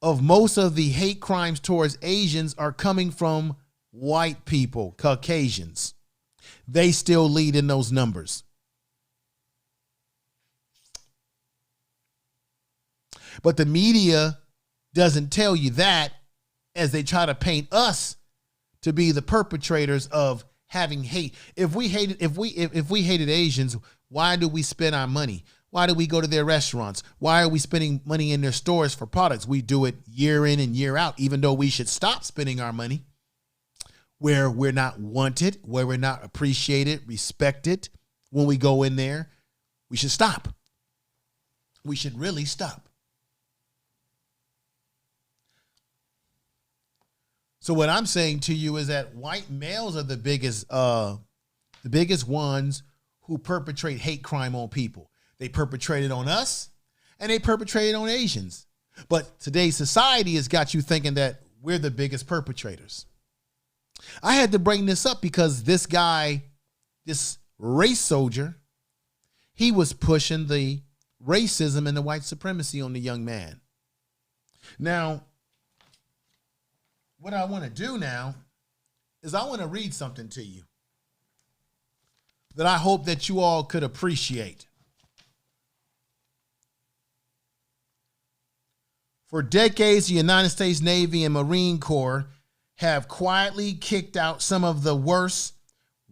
of most of the hate crimes towards Asians are coming from white people, Caucasians. They still lead in those numbers. But the media doesn't tell you that, as they try to paint us to be the perpetrators of having hate. If we hated Asians, why do we spend our money? Why do we go to their restaurants? Why are we spending money in their stores for products? We do it year in and year out, even though we should stop spending our money where we're not wanted, where we're not appreciated, respected. When we go in there, we should stop. We should really stop. So what I'm saying to you is that white males are the biggest ones who perpetrate hate crime on people. They perpetrate it on us, and they perpetrate it on Asians. But today's society has got you thinking that we're the biggest perpetrators. I had to bring this up because this guy, this race soldier, he was pushing the racism and the white supremacy on the young man. Now, what I want to do now is I want to read something to you that I hope that you all could appreciate. For decades, the United States Navy and Marine Corps have quietly kicked out some of the worst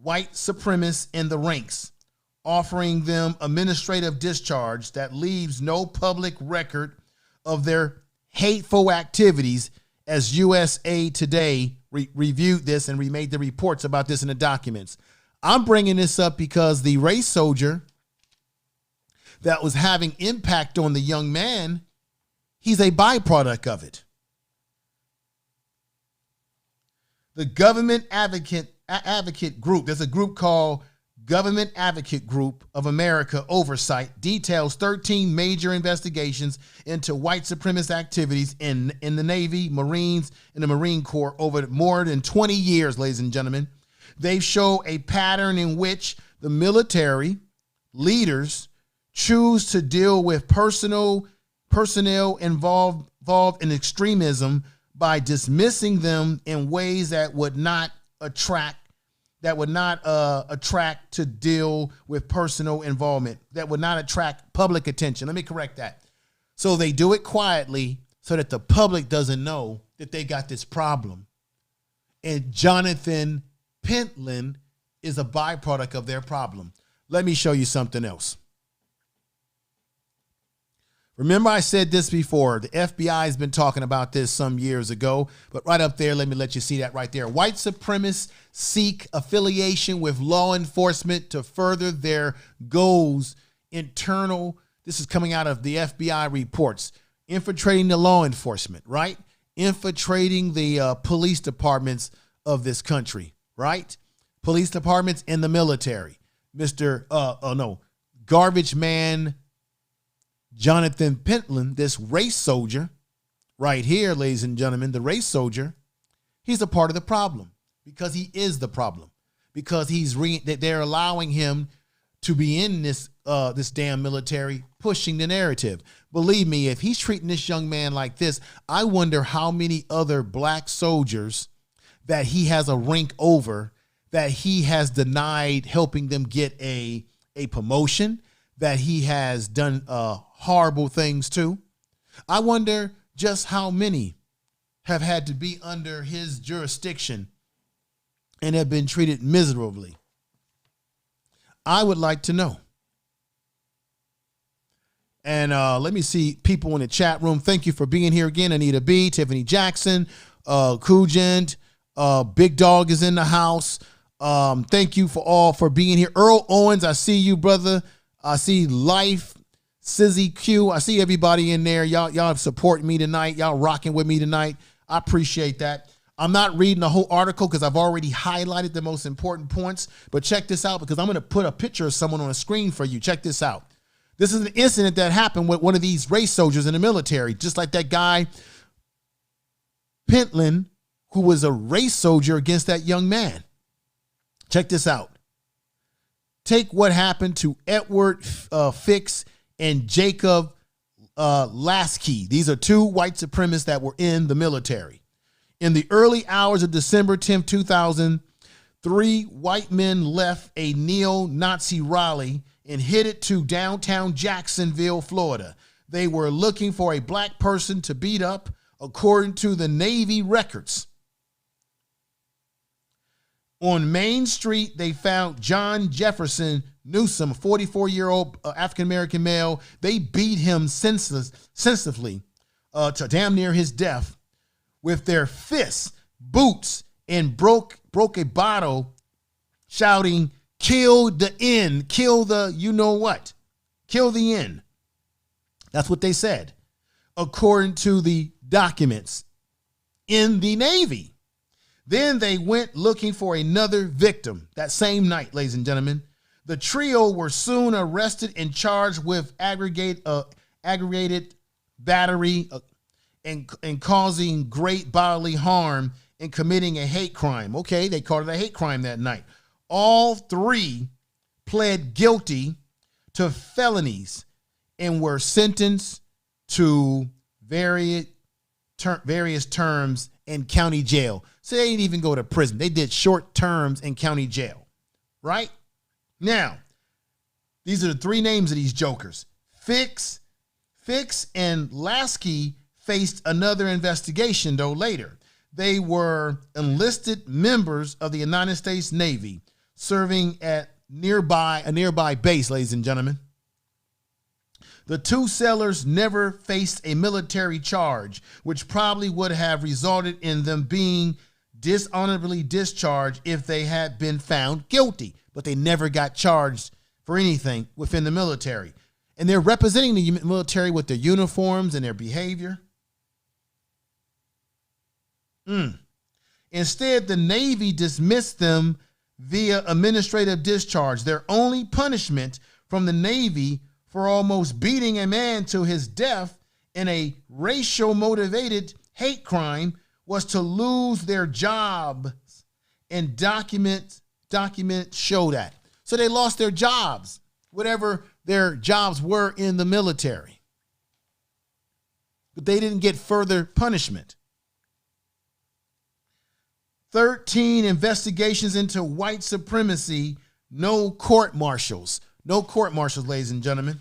white supremacists in the ranks, offering them administrative discharge that leaves no public record of their hateful activities, as USA Today reviewed this and remade the reports about this in the documents. I'm bringing this up because the race soldier that was having impact on the young man, he's a byproduct of it. The Government Advocate Group, there's a group called Government Advocate Group of America Oversight, details 13 major investigations into white supremacist activities in the Navy, Marines, and the Marine Corps over more than 20 years, ladies and gentlemen. They show a pattern in which the military leaders choose to deal with personnel involved in extremism by dismissing them in ways that would not attract to deal with personal involvement, that would not attract public attention. Let me correct that. So they do it quietly so that the public doesn't know that they got this problem. And Jonathan Pentland is a byproduct of their problem. Let me show you something else. Remember, I said this before. The FBI has been talking about this some years ago, but right up there, let me let you see that right there. White supremacists seek affiliation with law enforcement to further their goals. This is coming out of the FBI reports. Infiltrating the law enforcement, right? Infiltrating the police departments of this country, right? Police departments and the military. Garbage man Jonathan Pentland, this race soldier right here, ladies and gentlemen, the race soldier, he's a part of the problem because he is the problem, because they're allowing him to be in this damn military, pushing the narrative. Believe me, if he's treating this young man like this, I wonder how many other black soldiers that he has a rank over, that he has denied helping them get a promotion, that he has done horrible things to. I wonder just how many have had to be under his jurisdiction and have been treated miserably. I would like to know. And let me see people in the chat room. Thank you for being here again. Anita B, Tiffany Jackson, Kujent, Big Dog is in the house. Thank you for being here. Earl Owens, I see you, brother. I see Life, Sizzy Q. I see everybody in there. Y'all supporting me tonight. Y'all rocking with me tonight. I appreciate that. I'm not reading the whole article because I've already highlighted the most important points, but check this out because I'm going to put a picture of someone on a screen for you. Check this out. This is an incident that happened with one of these race soldiers in the military, just like that guy, Pentland, who was a race soldier against that young man. Check this out. Take what happened to Edward Fix and Jacob Lasky. These are two white supremacists that were in the military. In the early hours of December 10, 2000, 3 white men left a neo-Nazi rally and headed to downtown Jacksonville, Florida. They were looking for a black person to beat up, according to the Navy records. On Main Street, they found John Jefferson Newsom, a 44-year-old African-American male. They beat him senselessly to damn near his death with their fists, boots, and broke a bottle, shouting, "Kill the N, kill the you know what, kill the N." That's what they said, according to the documents in the Navy. Then they went looking for another victim that same night, ladies and gentlemen. The trio were soon arrested and charged with aggravated battery and causing great bodily harm and committing a hate crime. Okay, they called it a hate crime that night. All 3 pled guilty to felonies and were sentenced to various terms in county jail. So they didn't even go to prison. They did short terms in county jail, right? Now, these are the 3 names of these jokers. Fix and Lasky faced another investigation, though, later. They were enlisted members of the United States Navy serving at a nearby base, ladies and gentlemen. The 2 sailors never faced a military charge, which probably would have resulted in them being dishonorably discharged if they had been found guilty. But they never got charged for anything within the military. And they're representing the military with their uniforms and their behavior. Instead, the Navy dismissed them via administrative discharge. Their only punishment from the Navy for almost beating a man to his death in a racial motivated hate crime was to lose their jobs, and documents show that. So they lost their jobs, whatever their jobs were in the military. But they didn't get further punishment. 13 investigations into white supremacy, no court martials. No court martials, ladies and gentlemen.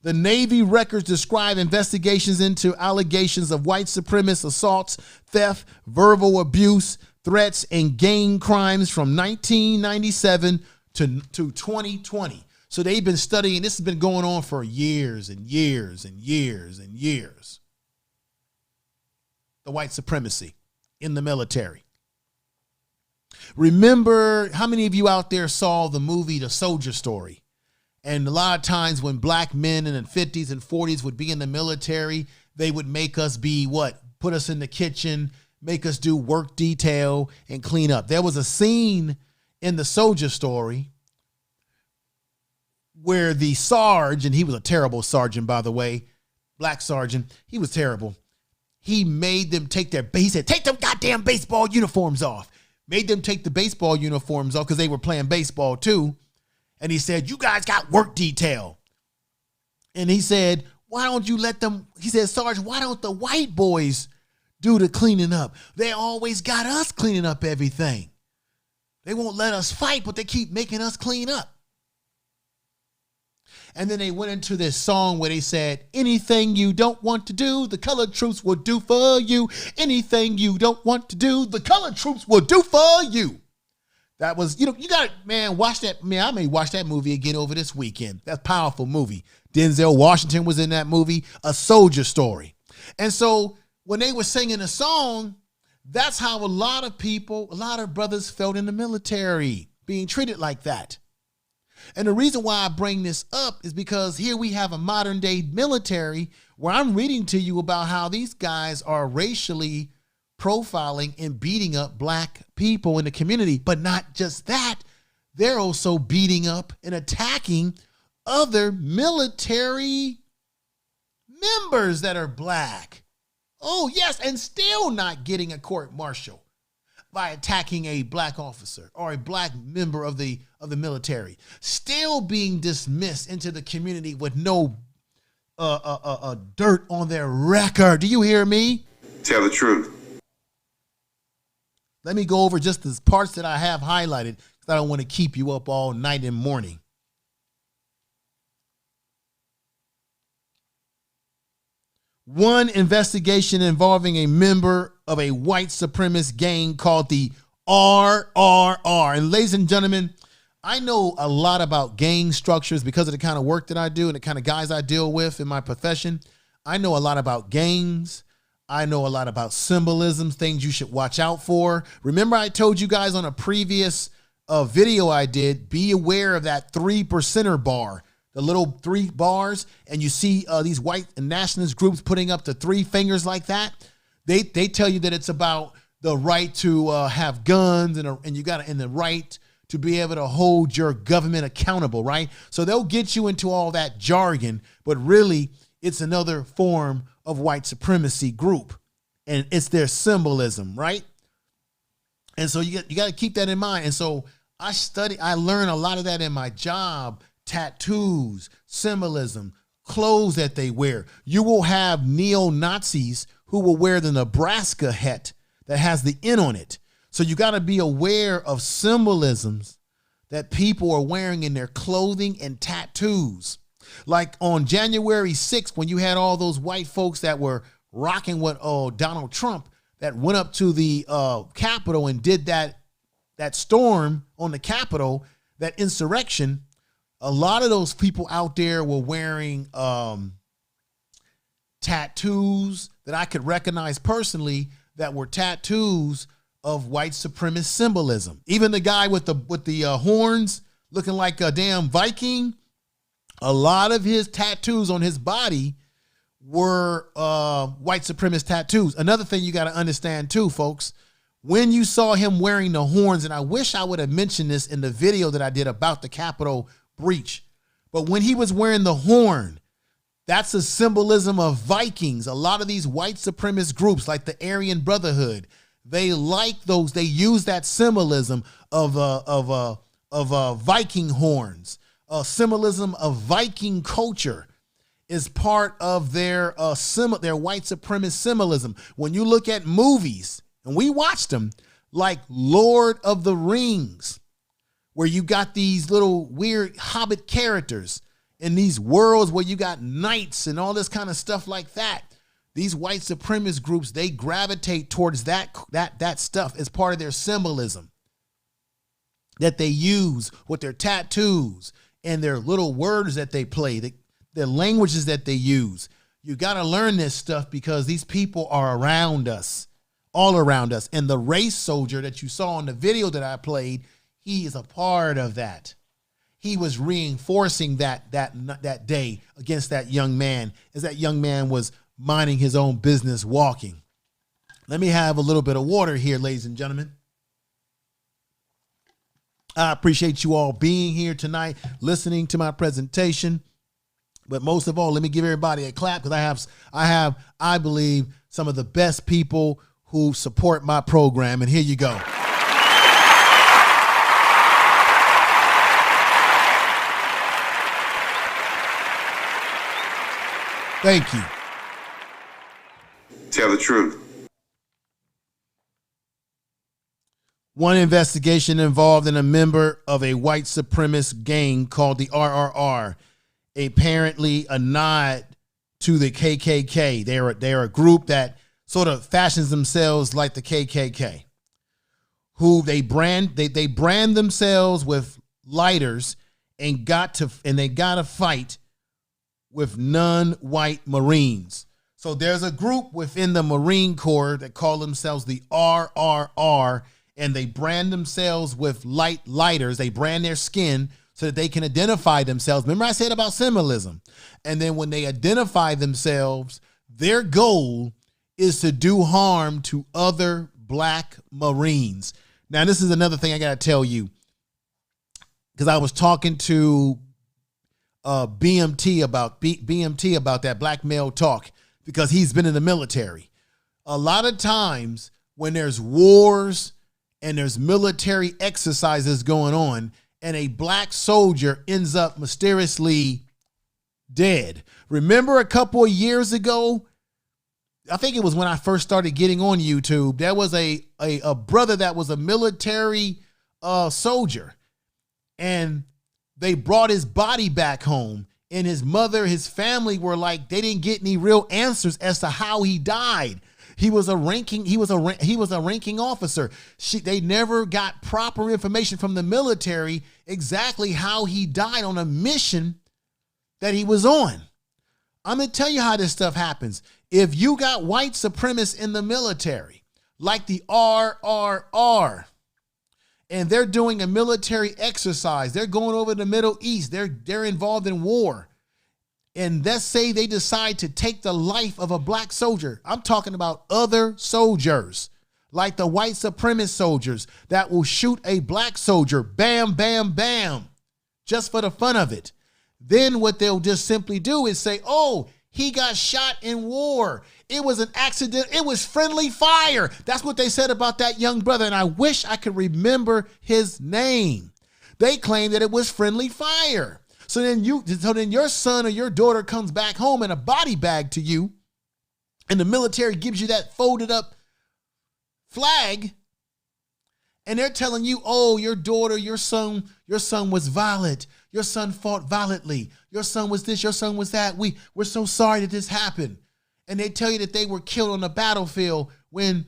The Navy records describe investigations into allegations of white supremacist assaults, theft, verbal abuse, threats, and gang crimes from 1997 to 2020. So they've been studying, this has been going on for years and years and years and years. The white supremacy in the military. Remember, how many of you out there saw the movie The Soldier Story? And a lot of times when black men in the 50s and 40s would be in the military, they would make us be what? Put us in the kitchen, make us do work detail and clean up. There was a scene in The Soldier Story where the sergeant, he was a terrible sergeant, by the way, black sergeant, he was terrible. He made them take he said, take them goddamn baseball uniforms off. Made them take the baseball uniforms off because they were playing baseball too. And he said, you guys got work detail. And he said, why don't you let them, he said, Sarge, why don't the white boys do the cleaning up? They always got us cleaning up everything. They won't let us fight, but they keep making us clean up. And then they went into this song where they said, anything you don't want to do, the colored troops will do for you. Anything you don't want to do, the colored troops will do for you. That was, you got to, man, watch that. Man, I may watch that movie again over this weekend. That's a powerful movie. Denzel Washington was in that movie, A Soldier Story. And so when they were singing a song, that's how a lot of people, a lot of brothers felt in the military, being treated like that. And the reason why I bring this up is because here we have a modern day military where I'm reading to you about how these guys are racially profiling and beating up black people in the community. But not just that, they're also beating up and attacking other military members that are black. Oh, yes, and still not getting a court martial by attacking a black officer or a black member of the military. Still being dismissed into the community with no dirt on their record. Do you hear me? Tell the truth. Let me go over just the parts that I have highlighted because I don't want to keep you up all night and morning. One investigation involving a member of a white supremacist gang called the RRR. And ladies and gentlemen, I know a lot about gang structures because of the kind of work that I do and the kind of guys I deal with in my profession. I know a lot about gangs. I know a lot about symbolisms, things you should watch out for. Remember I told you guys on a previous video I did, be aware of that 3%er bar. The little 3 bars, and you see these white nationalist groups putting up the 3 fingers like that. They tell you that it's about the right to have guns and you got the right to be able to hold your government accountable, right? So they'll get you into all that jargon, but really it's another form of white supremacy group, and it's their symbolism, right? And so you got to keep that in mind. And so I learn a lot of that in my job. Tattoos, symbolism, clothes that they wear. You will have neo-Nazis who will wear the Nebraska hat that has the N on it. So you got to be aware of symbolisms that people are wearing in their clothing and tattoos. Like on January 6th, when you had all those white folks that were rocking with Donald Trump that went up to the Capitol and did that storm on the Capitol, that insurrection. A lot of those people out there were wearing tattoos that I could recognize personally that were tattoos of white supremacist symbolism. Even the guy with the horns looking like a damn Viking, a lot of his tattoos on his body were white supremacist tattoos. Another thing you got to understand too, folks, when you saw him wearing the horns, and I wish I would have mentioned this in the video that I did about the Capitol breach, but when he was wearing the horn, that's a symbolism of Vikings. A lot of these white supremacist groups like the Aryan Brotherhood, they like those, they use that symbolism of Viking horns. Symbolism of Viking culture is part of their white supremacist symbolism. When you look at movies, and we watched them, like Lord of the Rings, where you got these little weird hobbit characters in these worlds where you got knights and all this kind of stuff like that. These white supremacist groups, they gravitate towards that stuff as part of their symbolism that they use with their tattoos and their little words that they play, their languages that they use. You got to learn this stuff because these people are around us, all around us. And the race soldier that you saw in the video that I played, he is a part of that. He was reinforcing that day against that young man as that young man was minding his own business walking. Let me have a little bit of water here, ladies and gentlemen. I appreciate you all being here tonight, listening to my presentation. But most of all, let me give everybody a clap because I believe, some of the best people who support my program. And here you go. Thank you. Tell the truth. One investigation involved in a member of a white supremacist gang called the RRR, apparently a nod to the KKK. They're a group that sort of fashions themselves like the KKK, who they brand themselves with lighters and they got to fight with non-white Marines. So there's a group within the Marine Corps that call themselves the RRR, and they brand themselves with lighters. They brand their skin so that they can identify themselves. Remember I said about symbolism. And then when they identify themselves, their goal is to do harm to other Black Marines. Now, this is another thing I got to tell you, because I was talking to BMT about that black male talk, because he's been in the military. A lot of times when there's wars and there's military exercises going on and a Black soldier ends up mysteriously dead. Remember a couple of years ago, I think it was when I first started getting on YouTube, there was a brother that was a military soldier, and they brought his body back home, and his mother, his family were like, they didn't get any real answers as to how he died. He was a ranking officer. They never got proper information from the military exactly how he died on a mission that he was on. I'm going to tell you how this stuff happens. If you got white supremacists in the military, like the RRR, and they're doing a military exercise, they're going over the Middle East, they're involved in war, and let's say they decide to take the life of a Black soldier. I'm talking about other soldiers, like the white supremacist soldiers that will shoot a Black soldier, bam, bam, bam, just for the fun of it. Then what they'll just simply do is say, oh, he got shot in war. It was an accident. It was friendly fire. That's what they said about that young brother. And I wish I could remember his name. They claim that it was friendly fire. So then your son or your daughter comes back home in a body bag to you, and the military gives you that folded up flag, and they're telling you, oh, your daughter, your son was violent. Your son fought violently. Your son was this, your son was that. We're so sorry that this happened. And they tell you that they were killed on the battlefield when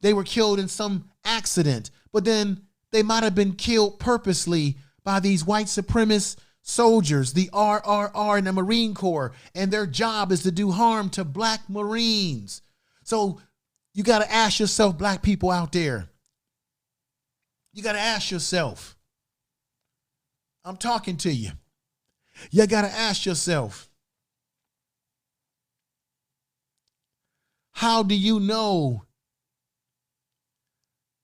they were killed in some accident. But then they might have been killed purposely by these white supremacist soldiers, the RRR and the Marine Corps. And their job is to do harm to Black Marines. So you got to ask yourself, Black people out there, you got to ask yourself, I'm talking to you. You got to ask yourself, how do you know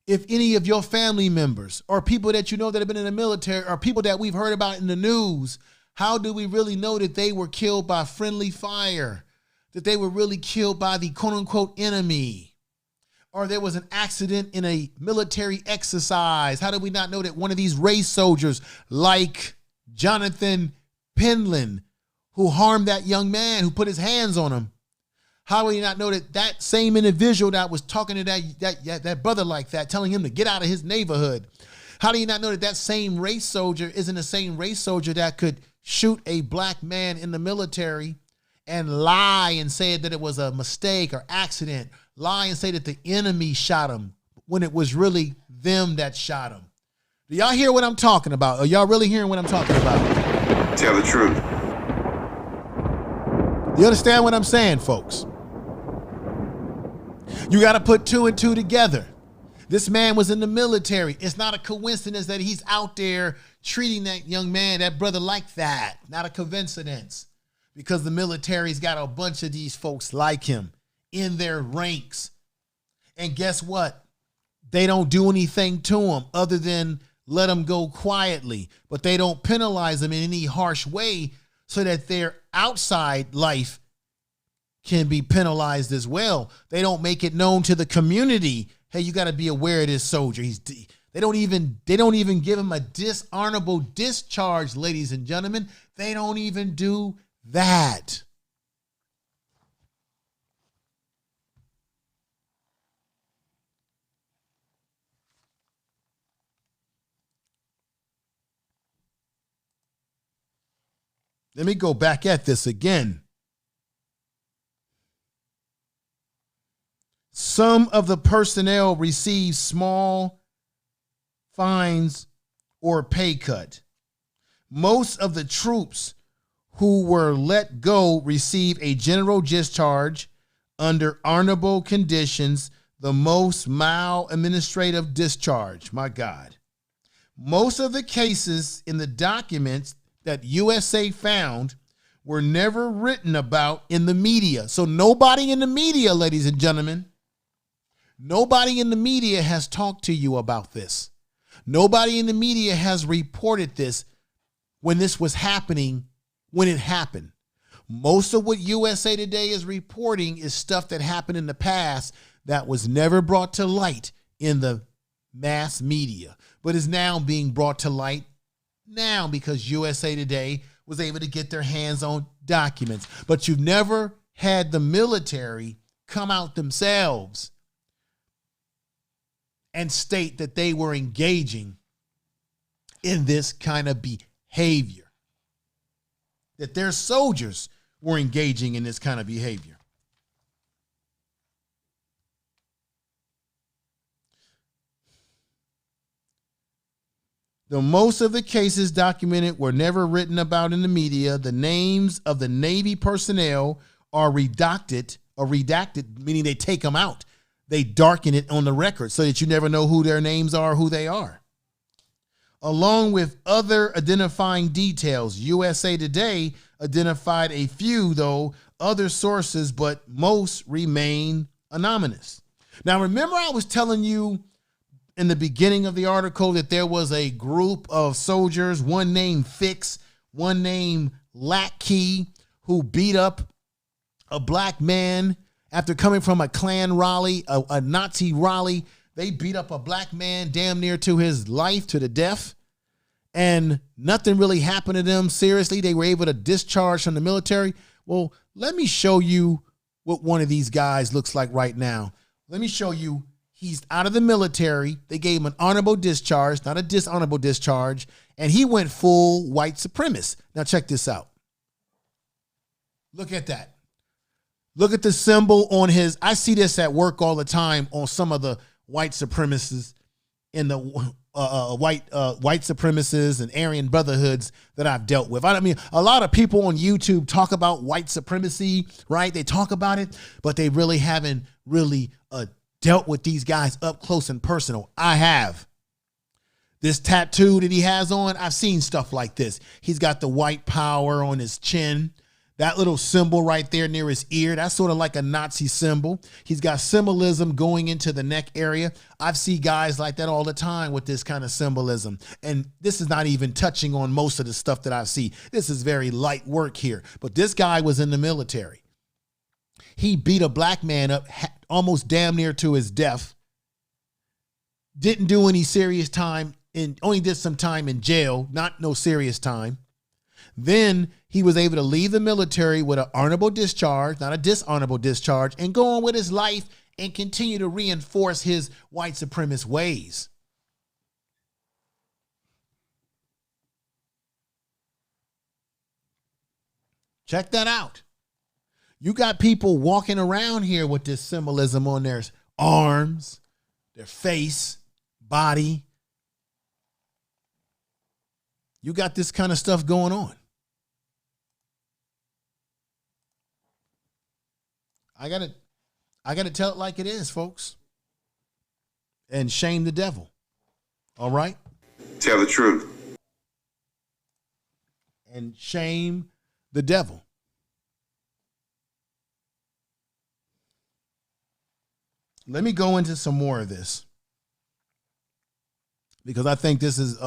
if any of your family members or people that you know that have been in the military or people that we've heard about in the news, how do we really know that they were killed by friendly fire, that they were really killed by the quote unquote enemy? Or there was an accident in a military exercise? How do we not know that one of these race soldiers, like Jonathan Pentland, who harmed that young man, who put his hands on him, how do we not know that that same individual that was talking to that brother like that, telling him to get out of his neighborhood, how do you not know that that same race soldier isn't the same race soldier that could shoot a Black man in the military and lie and say that it was a mistake or accident, lie and say that the enemy shot him when it was really them that shot him? Do y'all hear what I'm talking about? Are y'all really hearing what I'm talking about? Tell the truth. You understand what I'm saying, folks? You got to put two and two together. This man was in the military. It's not a coincidence that he's out there treating that young man, that brother, like that. Not a coincidence. Because the military's got a bunch of these folks like him in their ranks. And guess what? They don't do anything to him other than let him go quietly. But they don't penalize him in any harsh way so that their outside life can be penalized as well. They don't make it known to the community, hey, you got to be aware of this soldier. They don't even give him a dishonorable discharge, ladies and gentlemen. They don't even do that. Let me go back at this again. Some of the personnel receive small fines or pay cut. Most of the troops who were let go receive a general discharge under honorable conditions, the most mild administrative discharge. My God. Most of the cases in the documents that USA found were never written about in the media. So nobody in the media, ladies and gentlemen, nobody in the media has talked to you about this. Nobody in the media has reported this when this was happening, when it happened. Most of what USA Today is reporting is stuff that happened in the past that was never brought to light in the mass media, but is now being brought to light now because USA Today was able to get their hands on documents. But you've never had the military come out themselves and state that they were engaging in this kind of behavior, that their soldiers were engaging in this kind of behavior. Though most of the cases documented were never written about in the media, the names of the Navy personnel are redacted, meaning they take them out. They darken it on the record so that you never know who their names are, who they are. Along with other identifying details, USA Today identified a few, though, other sources, but most remain anonymous. Now, remember I was telling you in the beginning of the article that there was a group of soldiers, one named Fix, one named LIKE, who beat up a black man after coming from a Klan rally, a Nazi rally. They beat up a black man damn near to his life, to the death, and nothing really happened to them seriously. They were able to discharge from the military. Well, let me show you what one of these guys looks like right now. Let me show you. He's out of the military. They gave him an honorable discharge, not a dishonorable discharge, and he went full white supremacist. Now check this out. Look at that. Look at the symbol on his. I see this at work all the time on some of the white supremacists in the white supremacists and Aryan brotherhoods that I've dealt with. I mean, a lot of people on YouTube talk about white supremacy, right? They talk about it, but they really haven't really dealt with these guys up close and personal. I have. This tattoo that he has on, I've seen stuff like this. He's got the white power on his chin. That little symbol right there near his ear, that's sort of like a Nazi symbol. He's got symbolism going into the neck area. I've seen guys like that all the time with this kind of symbolism. And this is not even touching on most of the stuff that I see. This is very light work here. But this guy was in the military. He beat a black man up almost damn near to his death. Didn't do any serious time, and only did some time in jail, not no serious time. Then he was able to leave the military with an honorable discharge, not a dishonorable discharge, and go on with his life and continue to reinforce his white supremacist ways. Check that out. You got people walking around here with this symbolism on their arms, their face, body. You got this kind of stuff going on. I gotta tell it like it is, folks. And shame the devil. All right? Tell the truth. And shame the devil. Let me go into some more of this, because I think this is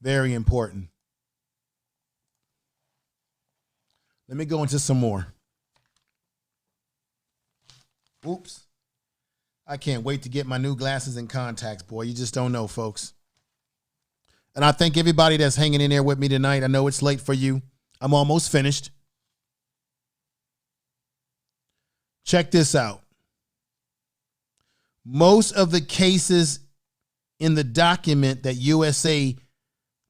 very important. Let me go into some more. Oops. I can't wait to get my new glasses and contacts, boy. You just don't know, folks. And I thank everybody that's hanging in there with me tonight. I know it's late for you. I'm almost finished. Check this out. Most of the cases in the document that USA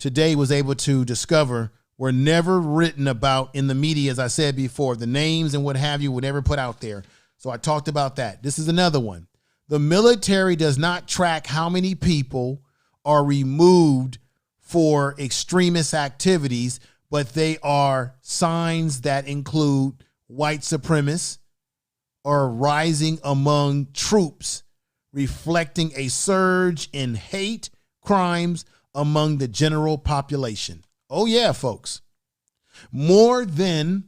Today was able to discover were never written about in the media, as I said before. The names and what have you were never put out there. So I talked about that. This is another one. The military does not track how many people are removed for extremist activities, but they are signs that include white supremacists are rising among troops, reflecting a surge in hate crimes among the general population. Oh yeah, folks. More than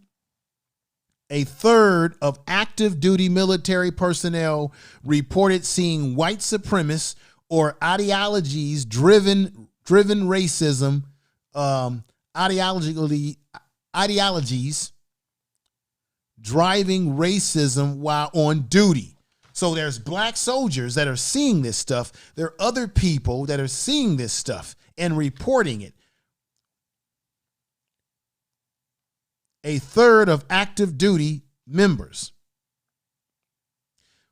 a third of active duty military personnel reported seeing white supremacist or ideologies driven racism, ideologies driving racism while on duty. So there's black soldiers that are seeing this stuff. There are other people that are seeing this stuff and reporting it. A third of active duty members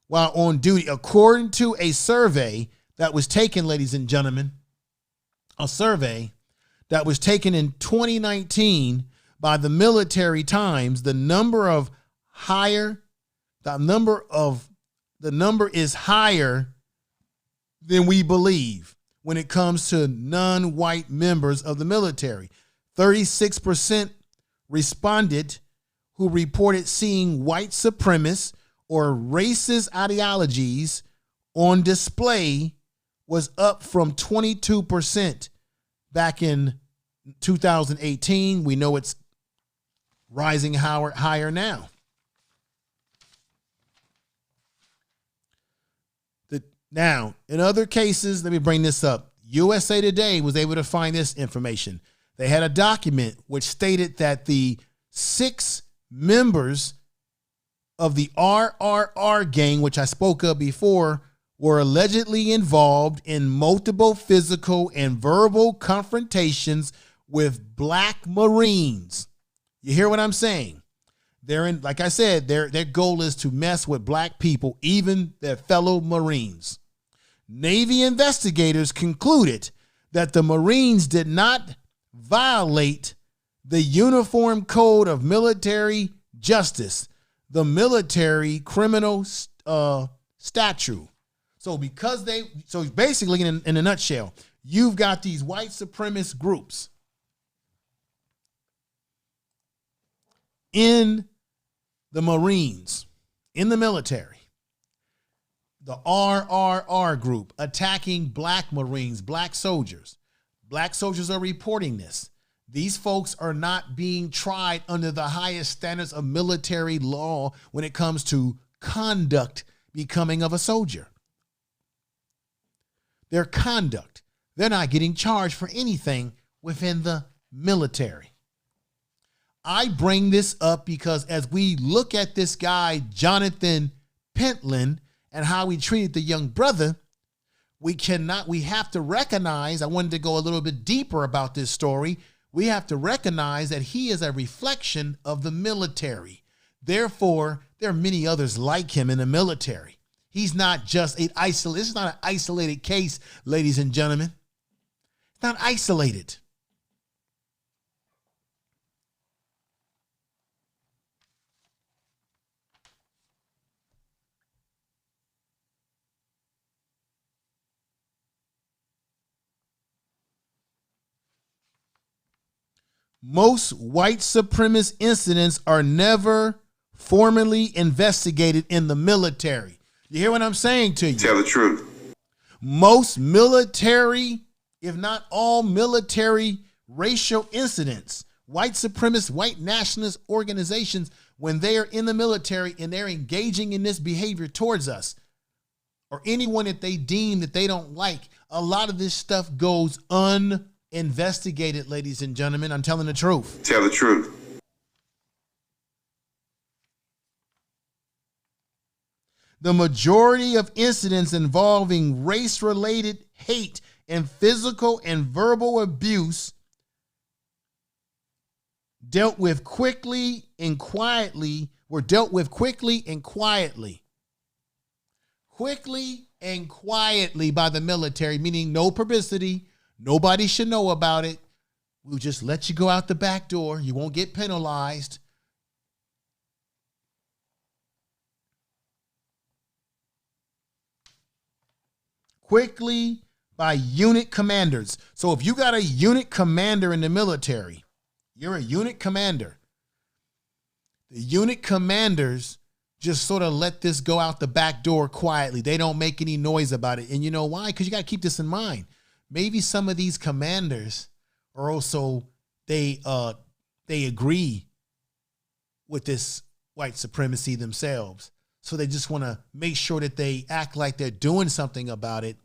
while on duty, according to a survey that was taken, ladies and gentlemen, a survey that was taken in 2019 by the Military Times. The number is higher than we believe when it comes to non-white members of the military. 36% responded who reported seeing white supremacist or racist ideologies on display was up from 22% back in 2018. We know it's rising higher now. Now, in other cases, let me bring this up. USA Today was able to find this information. They had a document which stated that the 6 members of the RRR gang, which I spoke of before, were allegedly involved in multiple physical and verbal confrontations with black Marines. You hear what I'm saying? Like I said, their goal is to mess with black people, even their fellow Marines. Navy investigators concluded that the Marines did not violate the Uniform Code of Military Justice, the military criminal statute. So basically, in a nutshell, you've got these white supremacist groups in the Marines, in the military, the RRR group attacking black Marines, black soldiers. Black soldiers are reporting this. These folks are not being tried under the highest standards of military law when it comes to conduct becoming of a soldier. Their conduct. They're not getting charged for anything within the military. I bring this up because as we look at this guy, Jonathan Pentland, and how he treated the young brother, we have to recognize, I wanted to go a little bit deeper about this story. We have to recognize that he is a reflection of the military. Therefore, there are many others like him in the military. He's not just this is not an isolated case, ladies and gentlemen. It's not isolated. Most white supremacist incidents are never formally investigated in the military. You hear what I'm saying to you? Tell the truth. Most military, if not all military racial incidents, white supremacist, white nationalist organizations, when they are in the military and they're engaging in this behavior towards us, or anyone that they deem that they don't like, a lot of this stuff goes uninvestigated, ladies and gentlemen. I'm telling the truth. Tell the truth. The majority of incidents involving race-related hate and physical and verbal abuse were dealt with quickly and quietly. Quickly and quietly by the military, meaning no publicity. Nobody should know about it. We'll just let you go out the back door. You won't get penalized. Quickly by unit commanders. So if you got a unit commander in the military, you're a unit commander. The unit commanders just sort of let this go out the back door quietly. They don't make any noise about it. And you know why? Because you got to keep this in mind. maybe some of these commanders are also, they agree with this white supremacy themselves. So they just want to make sure that they act like they're doing something about it,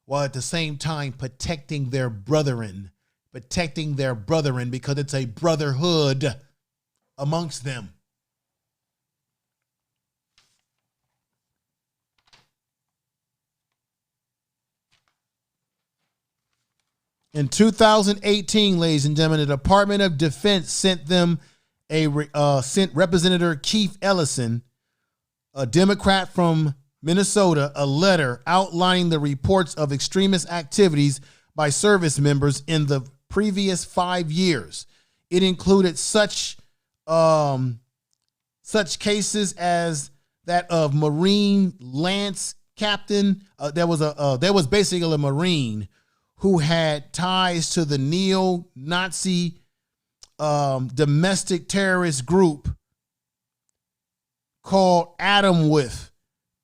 while at the same time protecting their brethren, because it's a brotherhood amongst them. In 2018, ladies and gentlemen, the Department of Defense sent Representative Keith Ellison, a Democrat from Minnesota, a letter outlining the reports of extremist activities by service members in the previous 5 years. It included such cases as that of Marine Lance Captain. There was basically a Marine who had ties to the neo-Nazi domestic terrorist group called Atomwith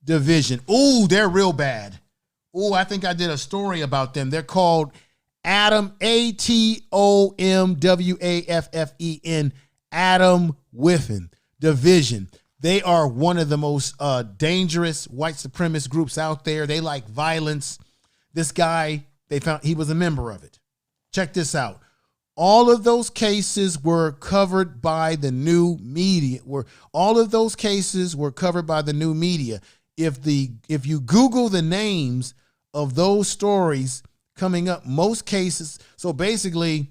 Division. Ooh, they're real bad. Ooh, I think I did a story about them. They're called Atomwaffen, Atomwiffen Division. They are one of the most dangerous white supremacist groups out there. They like violence. This guy, they found he was a member of it. Check this out. All of those cases were covered by the new media. If you Google the names of those stories coming up, most cases. So basically,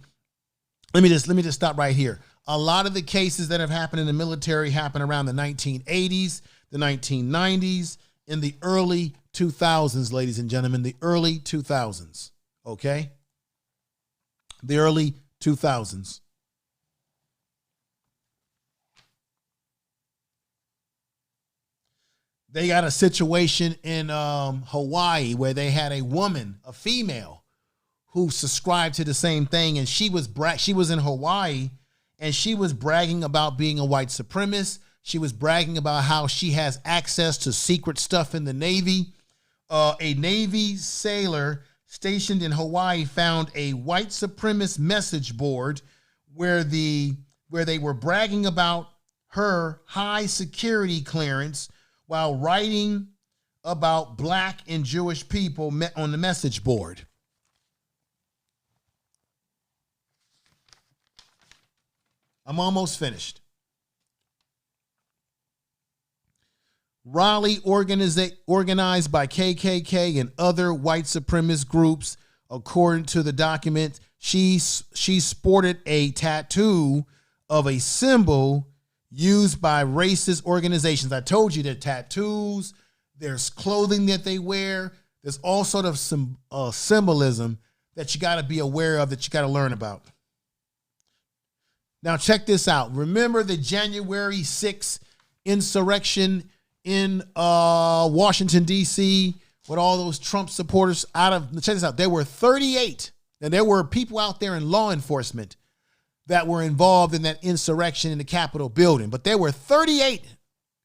let me just stop right here. A lot of the cases that have happened in the military happened around the 1980s, the 1990s, in the early 2000s, ladies and gentlemen, the early 2000s. Okay? The early 2000s. They got a situation in Hawaii where they had a woman, a female, who subscribed to the same thing, and she was in Hawaii, and she was bragging about being a white supremacist. She was bragging about how she has access to secret stuff in the Navy. A Navy sailor stationed in Hawaii found a white supremacist message board where they were bragging about her high security clearance while writing about black and Jewish people on the message board. I'm almost finished. Raleigh, organized by KKK and other white supremacist groups. According to the document, she sported a tattoo of a symbol used by racist organizations. I told you that tattoos, there's clothing that they wear. There's all sort of symbolism that you got to be aware of, that you got to learn about. Now, check this out. Remember the January 6th insurrection in Washington, D.C., with all those Trump supporters check this out. There were 38, and there were people out there in law enforcement that were involved in that insurrection in the Capitol building. But there were 38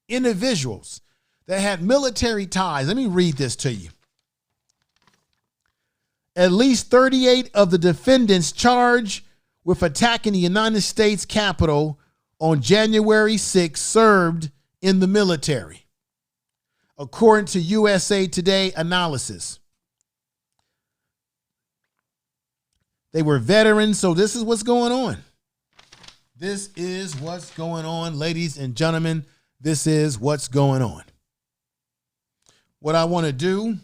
individuals that had military ties. Let me read this to you. At least 38 of the defendants charged with attacking the United States Capitol on January 6th served in the military, according to USA Today analysis. They were veterans, so this is what's going on. This is what's going on, ladies and gentlemen. This is what's going on. What I want to do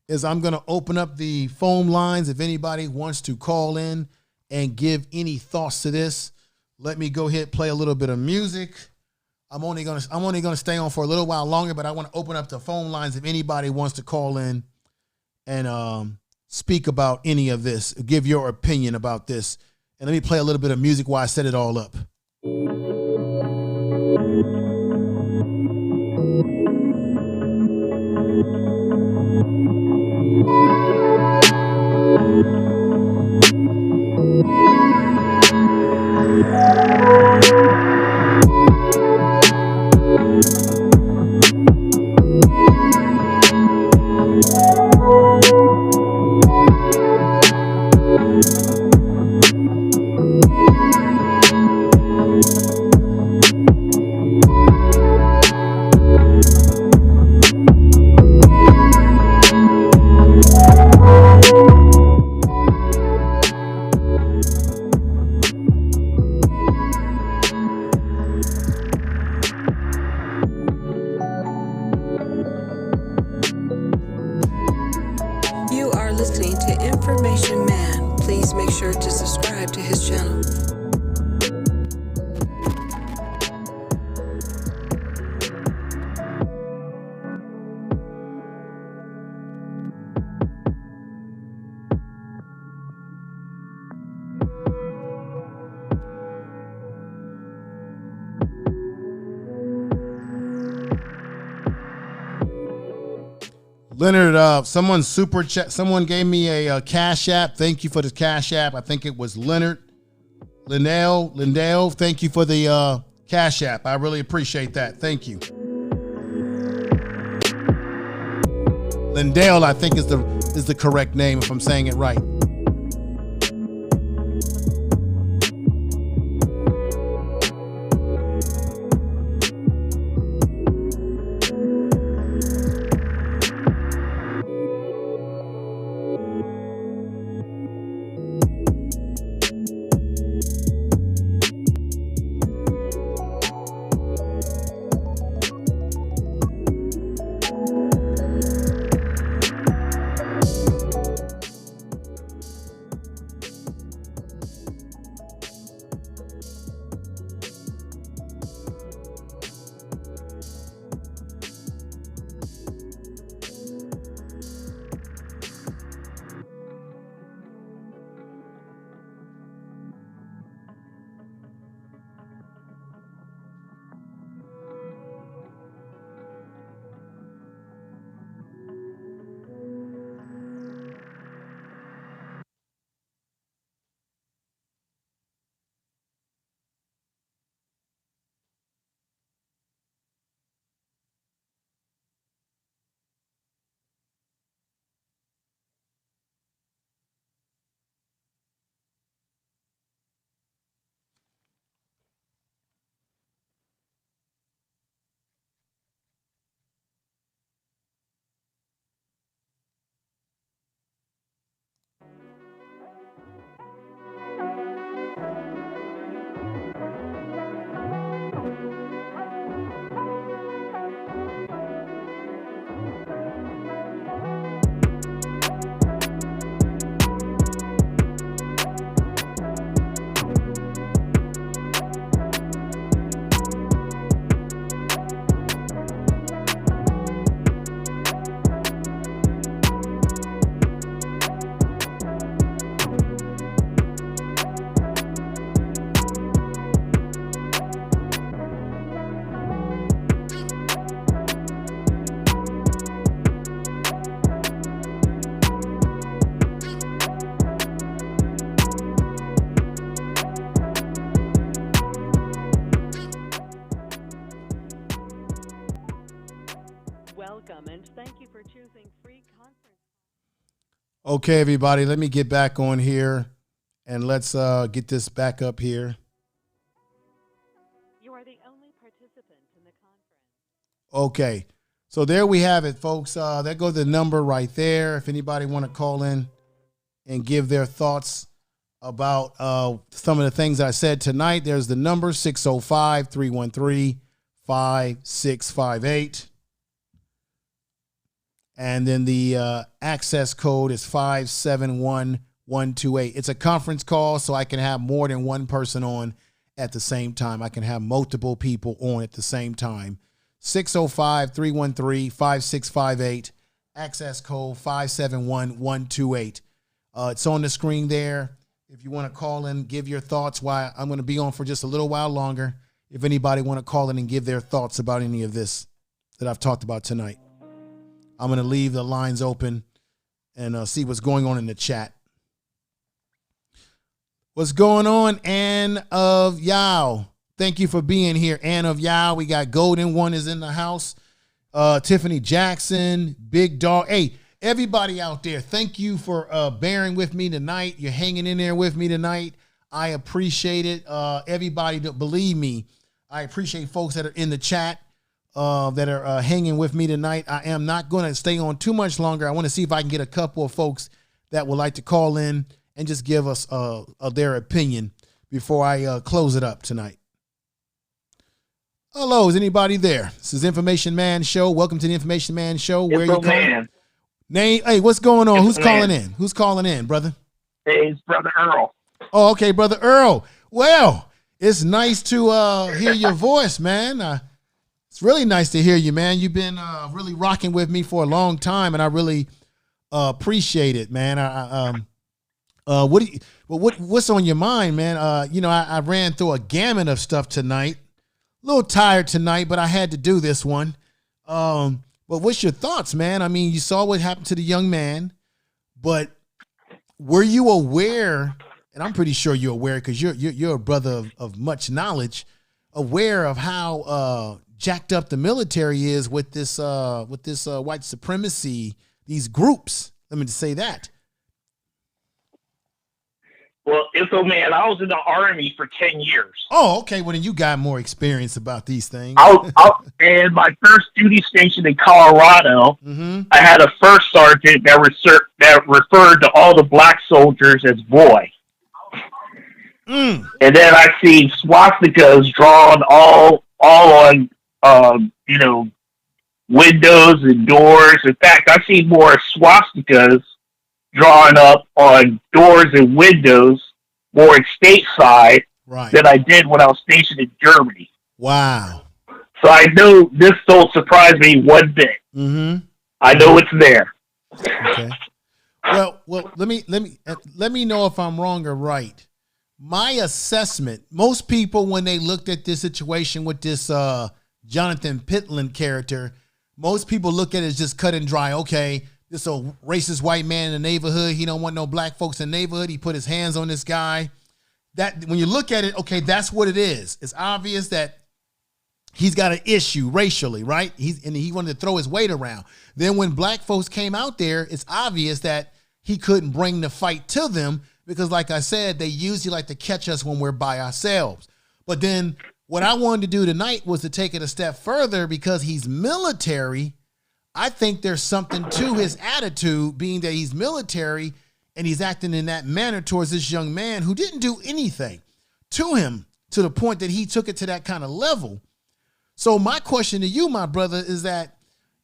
is I'm going to open up the phone lines. If anybody wants to call in and give any thoughts to this, let me go ahead and play a little bit of music. I'm only gonna stay on for a little while longer, but I want to open up the phone lines if anybody wants to call in and speak about any of this, give your opinion about this. And let me play a little bit of music while I set it all up. subscribe to his channel. Leonard, someone super chat. Someone gave me a Cash App. Thank you for the Cash App. I think it was Leonard. Lindell, thank you for the Cash App. I really appreciate that. Thank you. Lindell, I think is the correct name if I'm saying it right. Welcome and thank you for choosing free conference. Okay, everybody, let me get back on here and let's get this back up here. You are the only participant in the conference. Okay, so there we have it, folks. There goes the number right there. If anybody want to call in and give their thoughts about some of the things I said tonight, there's the number 605-313-5658. And then the access code is 571128. It's a conference call, so I can have more than one person on at the same time. I can have multiple people on at the same time. 605-313-5658. Access code 571128. It's on the screen there. If you want to call in, give your thoughts. Why I'm going to be on for just a little while longer. If anybody want to call in and give their thoughts about any of this that I've talked about tonight. I'm going to leave the lines open and see what's going on in the chat. What's going on, Ann of Yao? Thank you for being here, Ann of Yao. We got Golden One is in the house. Tiffany Jackson, Big Dog. Hey, everybody out there, thank you for bearing with me tonight. You're hanging in there with me tonight. I appreciate it. Everybody, believe me, I appreciate folks that are in the chat. That are hanging with me tonight. I am not going to stay on too much longer. I want to see if I can get a couple of folks that would like to call in and just give us their opinion before I close it up tonight. Hello, is anybody there? This is Information Man Show. Welcome to the Information Man Show. Where are you calling? Name? Hey, what's going on? Who's calling in? Who's calling in, brother? Hey, it's Brother Earl. Oh, okay, Brother Earl. Well, it's nice to hear your voice, man. It's really nice to hear you, man. You've been really rocking with me for a long time, and I really appreciate it, man. What's on your mind, man? I ran through a gamut of stuff tonight. A little tired tonight, but I had to do this one. But what's your thoughts, man? I mean, you saw what happened to the young man, but were you aware? And I'm pretty sure you're aware because you're a brother of much knowledge, aware of how jacked up the military is with this white supremacy, these groups. Let me just say that. Well, so man, I was in the Army for 10 years. Oh, okay. Well, then you got more experience about these things. And my first duty station in Colorado, I had a first sergeant that referred to all the black soldiers as boy. And then I see swastikas drawn all on windows and doors. In fact, I see more swastikas drawn up on doors and windows more stateside than I did when I was stationed in Germany. Wow. So I know this don't surprise me one bit. I know it's there. Okay. Well, let me know if I'm wrong or right. My assessment, most people, when they looked at this situation with this Jonathan Pentland character, most people look at it as just cut and dry. Okay, this a racist white man in the neighborhood. He don't want no black folks in the neighborhood. He put his hands on this guy. That when you look at it, okay, that's what it is. It's obvious that he's got an issue racially, right? He wanted to throw his weight around. Then when black folks came out there, it's obvious that he couldn't bring the fight to them because, like I said, they usually like to catch us when we're by ourselves. But then what I wanted to do tonight was to take it a step further because he's military. I think there's something to his attitude, being that he's military and he's acting in that manner towards this young man who didn't do anything to him to the point that he took it to that kind of level. So my question to you, my brother, is that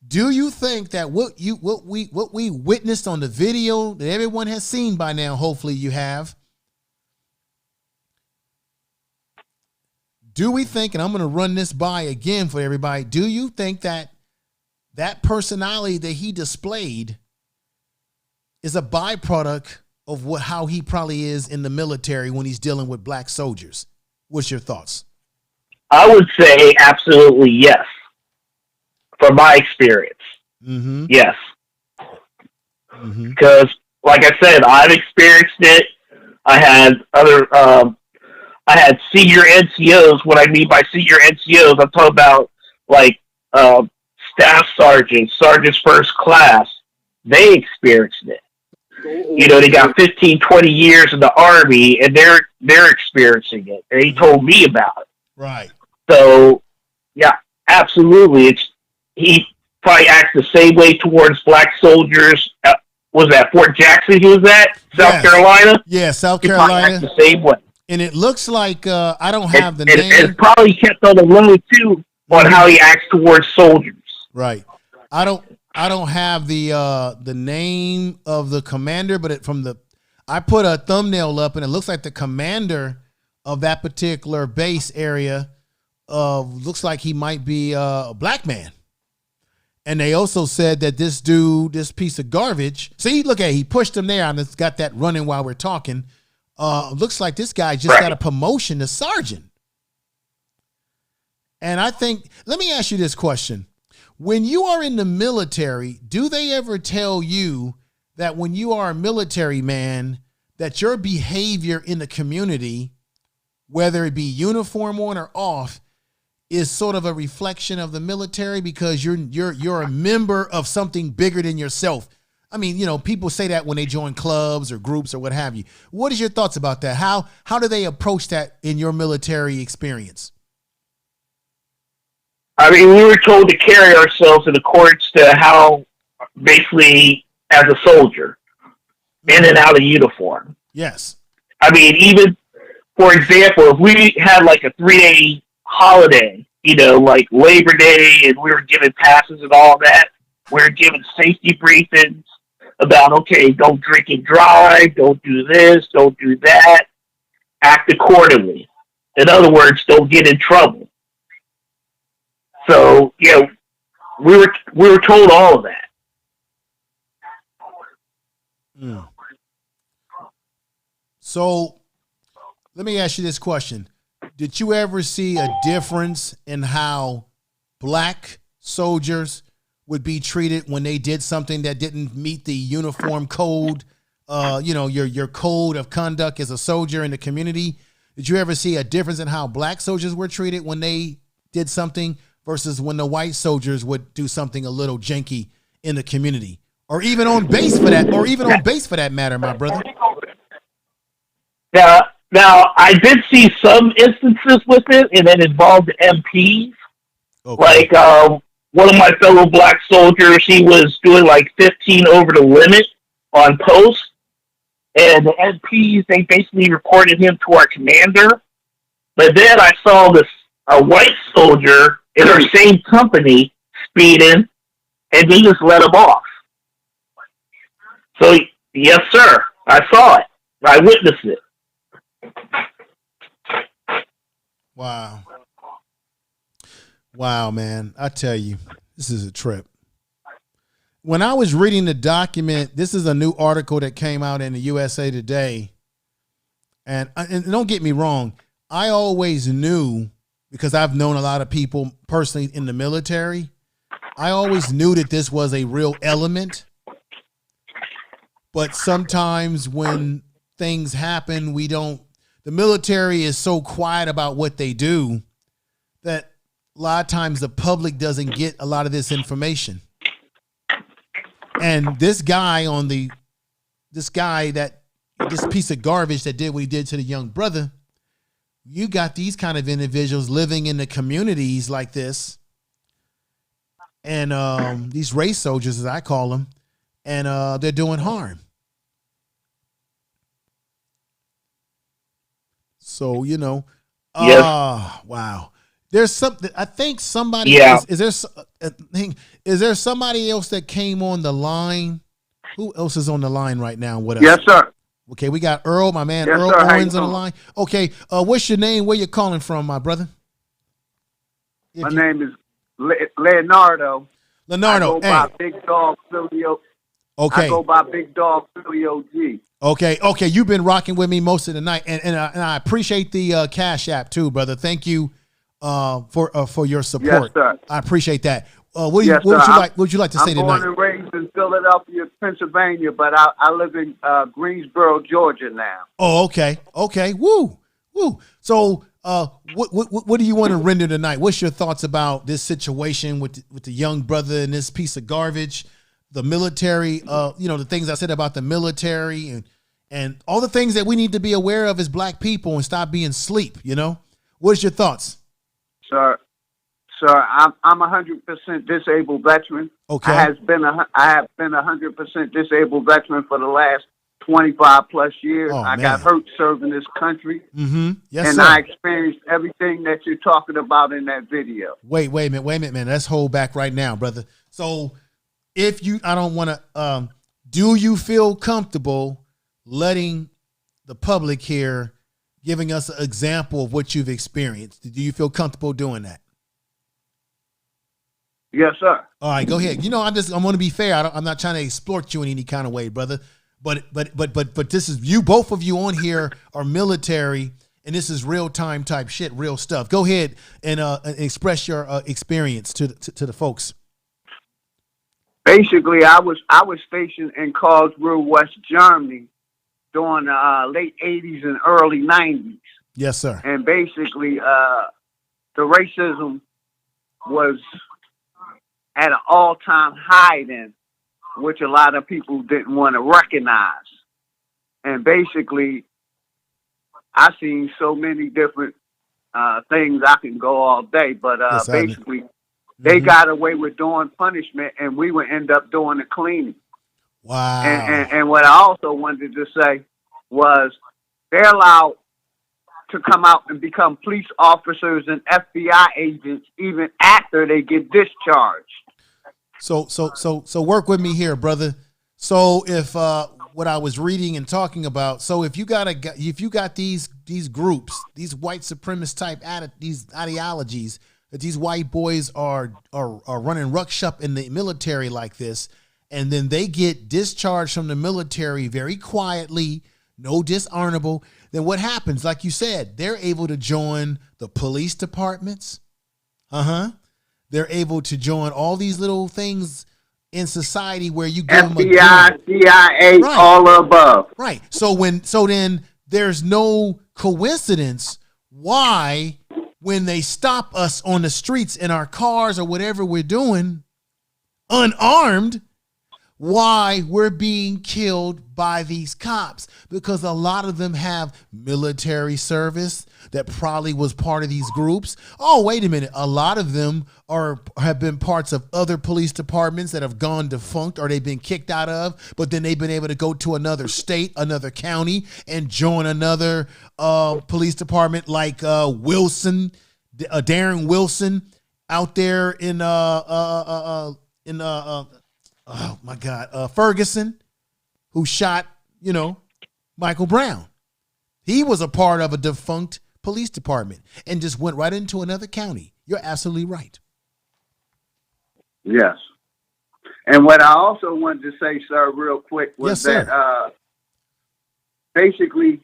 do you think that what we witnessed on the video that everyone has seen by now, hopefully you have, do we think, and I'm going to run this by again for everybody, do you think that that personality that he displayed is a byproduct of how he probably is in the military when he's dealing with black soldiers? What's your thoughts? I would say absolutely yes. From my experience, yes. Because, like I said, I've experienced it. I had senior NCOs. What I mean by senior NCOs, I'm talking about like staff sergeants, sergeants first class. They experienced it. You know, they got 15, 20 years in the Army, and they're experiencing it. And he told me about it. Right. So, yeah, absolutely. He probably acts the same way towards black soldiers. Was that Fort Jackson he was at? South Carolina? Yeah, South He Carolina. acts the same way. And it looks like, I don't have the name. It's probably kept on the low, too, on how he acts towards soldiers. Right. I don't have the name of the commander, but I put a thumbnail up and it looks like the commander of that particular base area looks like he might be a black man. And they also said that this dude, this piece of garbage, see, look at, he pushed him there and it's got that running while we're talking. Looks like this guy just got a promotion to sergeant. And I think, let me ask you this question. When you are in the military, do they ever tell you that when you are a military man, that your behavior in the community, whether it be uniform on or off, is sort of a reflection of the military because you're a member of something bigger than yourself? I mean, you know, people say that when they join clubs or groups or what have you. What is your thoughts about that? How do they approach that in your military experience? I mean, we were told to carry ourselves in accordance to how, basically, as a soldier, in and out of uniform. Yes. I mean, even, for example, if we had like a 3-day holiday, you know, like Labor Day, and we were given passes and all that, we were given safety briefings about, okay, don't drink and drive, don't do this, don't do that. act accordingly. In other words, don't get in trouble. So, we were told all of that. Mm. So, let me ask you this question. Did you ever see a difference in how black soldiers would be treated when they did something that didn't meet the uniform code, your code of conduct as a soldier in the community? Did you ever see a difference in how black soldiers were treated when they did something versus when the white soldiers would do something a little janky in the community, or even on base for that matter, my brother? Now, I did see some instances with it, and it involved MPs. Okay. Like one of my fellow black soldiers, he was doing like 15 over the limit on post, and the MPs, they basically reported him to our commander. But then I saw a white soldier in our same company speeding, and they just let him off. So, yes, sir, I saw it. I witnessed it. Wow, man. I tell you, this is a trip. When I was reading the document, this is a new article that came out in the USA Today. And don't get me wrong, I always knew, because I've known a lot of people personally in the military, I always knew that this was a real element. But sometimes when things happen, the military is so quiet about what they do that a lot of times the public doesn't get a lot of this information. And this piece of garbage that did what he did to the young brother, you got these kind of individuals living in the communities like this, and these race soldiers, as I call them, and they're doing harm. So, wow. There's something, I think somebody, is there somebody else that came on the line? Who else is on the line right now with us? Yes, sir. Okay, we got Earl, my man, yes, Earl sir. Owens on the line. Okay, what's your name? Where you calling from, my brother? My name is Leonardo. Leonardo, I go by Big Dog Philly. Okay. I go by Big Dog Philly OG. Okay, you've been rocking with me most of the night, and I appreciate the Cash App too, brother. Thank you for your support. Yes, sir. I appreciate that. What would you like to say tonight? I'm born and raised in Philadelphia, Pennsylvania, but I live in Greensboro, Georgia now. Oh, okay. Woo. So, what do you want to render tonight? What's your thoughts about this situation with the young brother and this piece of garbage, the military? The things I said about the military and all the things that we need to be aware of as black people and stop being sleep. What's your thoughts? Sir, I'm 100% disabled veteran. Okay. I have been 100% disabled veteran for the last 25 plus years. I got hurt serving this country. Mm-hmm. Yes, and sir. I experienced everything that you're talking about in that video. Wait a minute, man. Let's hold back right now, brother. So I don't want to, do you feel comfortable letting the public here giving us an example of what you've experienced? Do you feel comfortable doing that? Yes, sir. All right, go ahead. I'm going to be fair. I'm not trying to exploit you in any kind of way, brother. But this is you. Both of you on here are military, and this is real time type shit, real stuff. Go ahead and express your experience to the folks. Basically, I was stationed in Karlsruhe, West Germany, during the late 80s and early 90s. Yes, sir. And basically, the racism was at an all-time high then, which a lot of people didn't want to recognize. And basically, I seen so many different things. I can go all day, but yes, basically, they got away with doing punishment, and we would end up doing the cleaning. Wow. And what I also wanted to say was they're allowed to come out and become police officers and FBI agents even after they get discharged. So work with me here, brother. So if what I was reading and talking about. So if you got these groups, these white supremacist type these ideologies, that these white boys are running ruckshop in the military like this, and then they get discharged from the military very quietly, no dishonorable, then what happens? Like you said, they're able to join the police departments. They're able to join all these little things in society where you give them FBI, CIA, right. all above. Right. So then there's no coincidence why when they stop us on the streets in our cars or whatever we're doing, unarmed, why we're being killed by these cops, because a lot of them have military service that probably was part of these groups. Oh, wait a minute. A lot of them have been parts of other police departments that have gone defunct or they've been kicked out of, but then they've been able to go to another state, another county, and join another police department like Darren Wilson out there in oh my God, Ferguson, who shot, Michael Brown. He was a part of a defunct police department and just went right into another county. You're absolutely right. Yes. And what I also wanted to say, sir, real quick, was that basically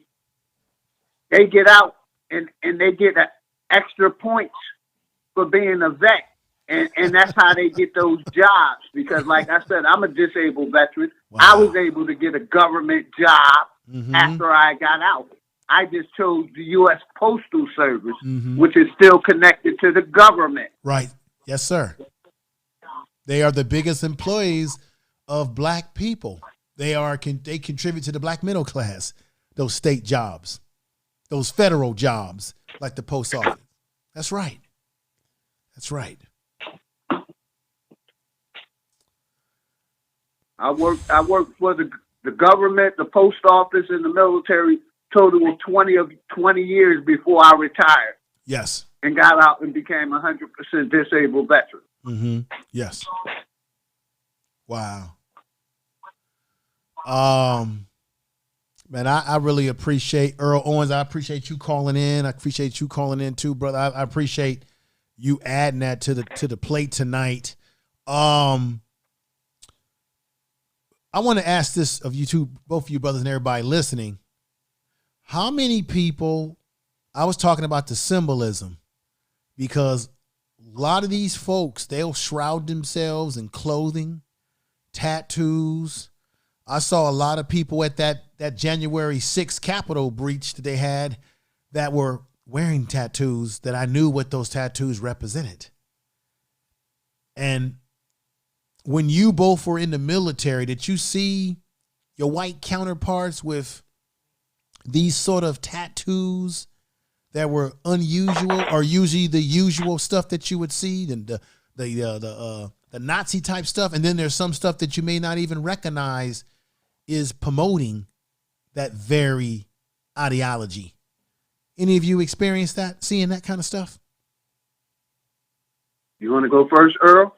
they get out and they get extra points for being a vet. And that's how they get those jobs. Because like I said, I'm a disabled veteran. Wow. I was able to get a government job after I got out. I just chose the U.S. Postal Service, which is still connected to the government. Right. Yes, sir. They are the biggest employees of black people. They contribute to the black middle class, those state jobs, those federal jobs like the post office. That's right. That's right. I worked for the government, the post office, and the military total of 20 years before I retired. Yes. And got out and became 100% disabled veteran. Yes. Wow. Man, I really appreciate Earl Owens. I appreciate you calling in. I appreciate you calling in too, brother. I appreciate you adding that to the plate tonight. I want to ask this of you two, both of you brothers and everybody listening. How many people, I was talking about the symbolism, because a lot of these folks, they'll shroud themselves in clothing, tattoos. I saw a lot of people at that January 6th Capitol breach that they had that were wearing tattoos that I knew what those tattoos represented. And when you both were in the military, did you see your white counterparts with these sort of tattoos that were unusual, or usually the usual stuff that you would see, the Nazi type stuff, and then there's some stuff that you may not even recognize is promoting that very ideology? Any of you experienced that, seeing that kind of stuff? You want to go first, Earl?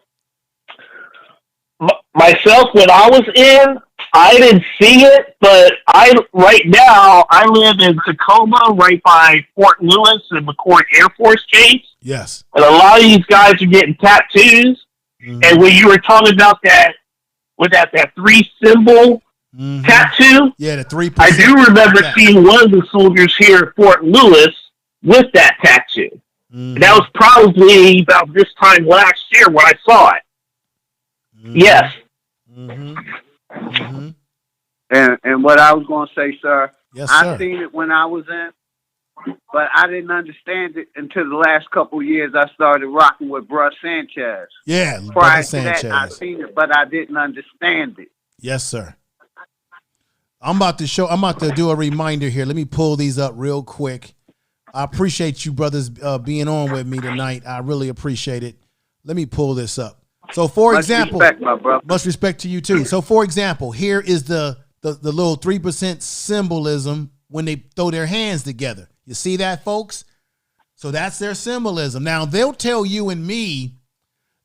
Myself, when I was in, I didn't see it, but right now I live in Tacoma, right by Fort Lewis and McCord Air Force Base. Yes. And a lot of these guys are getting tattoos. And when you were talking about that, with that 3 symbol tattoo, yeah, the 3%. I do remember seeing one of the soldiers here at Fort Lewis with that tattoo. And that was probably about this time last year when I saw it. Yes. And what I was going to say, sir, yes, sir, I seen it when I was in, but I didn't understand it until the last couple of years. I started rocking with Bruh Sanchez. Yeah, prior Sanchez. to that, I seen it, but I didn't understand it. Yes, sir. I'm about to do a reminder here. Let me pull these up real quick. I appreciate you brothers being on with me tonight. I really appreciate it. Let me pull this up. So, for example, respect, my brother. Much respect to you too. So, for example, here is the little 3% symbolism when they throw their hands together. You see that, folks? So that's their symbolism. Now, they'll tell you and me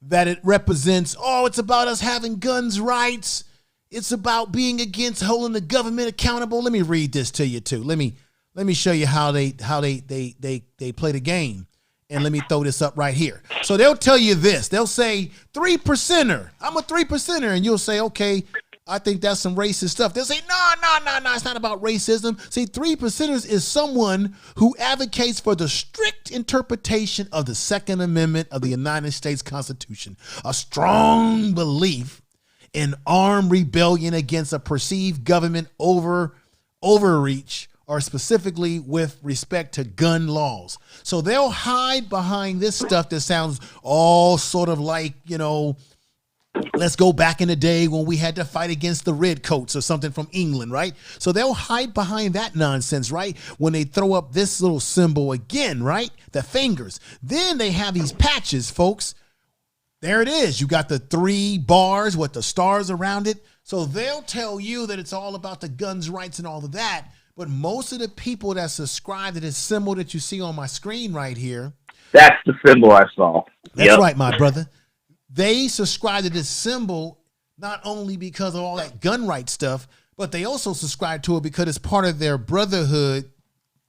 that it represents, it's about us having guns rights It's about being against holding the government accountable. Let me read this to you too. Let me show you how they play the game. And let me throw this up right here. So they'll tell you this. They'll say 3%er. I'm a 3%er. And you'll say, okay, I think that's some racist stuff. They'll say, no, it's not about racism. See, 3%ers is someone who advocates for the strict interpretation of the Second Amendment of the United States Constitution, a strong belief in armed rebellion against a perceived government overreach, or specifically with respect to gun laws. So they'll hide behind this stuff that sounds all sort of like, let's go back in the day when we had to fight against the redcoats or something from England, right? So they'll hide behind that nonsense, right? When they throw up this little symbol again, right? The fingers. Then they have these patches, folks. There it is. You got the 3 bars with the stars around it. So they'll tell you that it's all about the guns rights and all of that. But most of the people that subscribe to this symbol that you see on my screen right here. That's the symbol I saw. That's right, my brother. They subscribe to this symbol not only because of all that gun rights stuff, but they also subscribe to it because it's part of their brotherhood,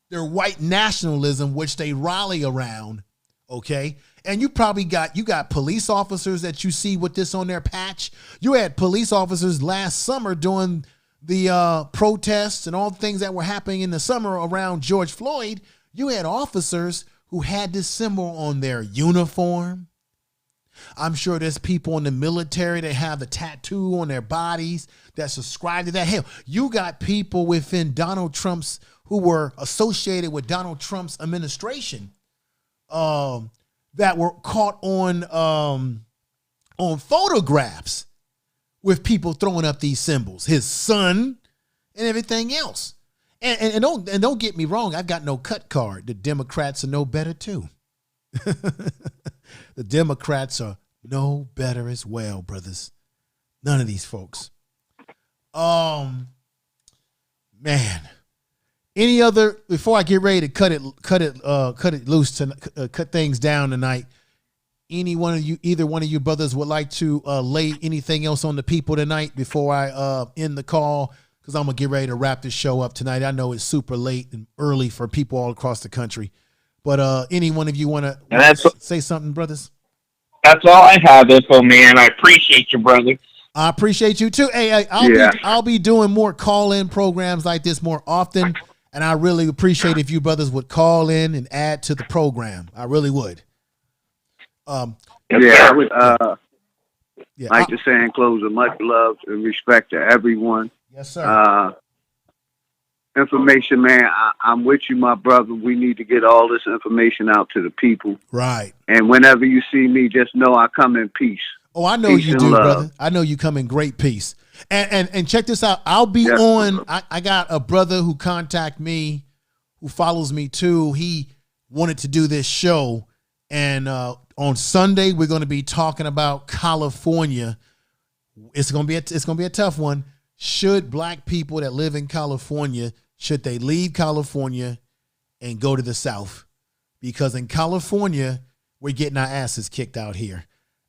their white nationalism, which they rally around. Okay. And you probably got police officers that you see with this on their patch. You had police officers last summer doing the protests and all the things that were happening in the summer around George Floyd. You had officers who had this symbol on their uniform. I'm sure there's people in the military that have the tattoo on their bodies that subscribe to that. Hell, you got people within Donald Trump's who were associated with Donald Trump's administration that were caught on photographs with people throwing up these symbols, his son and everything else. And don't get me wrong, I've got no cut card. The Democrats are no better too. The Democrats are no better as well, brothers. None of these folks. Man. Any other, before I get ready to cut it loose to cut things down tonight, either one of you brothers would like to lay anything else on the people tonight before I end the call? Because I'm gonna get ready to wrap this show up tonight. I know it's super late and early for people all across the country, but any one of you want to say something, brothers? That's all I have, Info Man. I appreciate you, brother. I appreciate you too. Hey, I'll be doing more call-in programs like this more often, and I really appreciate if you brothers would call in and add to the program. I really would. I would like to say in closing, much love and respect to everyone. Yes, sir. Information, man, I'm with you, my brother. We need to get all this information out to the people. Right. And whenever you see me, just know I come in peace. Oh, I know you do, brother. I know you come in great peace. And check this out. I'll be on. I got a brother who contacted me, who follows me too. He wanted to do this show. And on Sunday, we're going to be talking about California. It's going to be a tough one. Should black people that live in California, should they leave California and go to the South? Because in California, we're getting our asses kicked out here.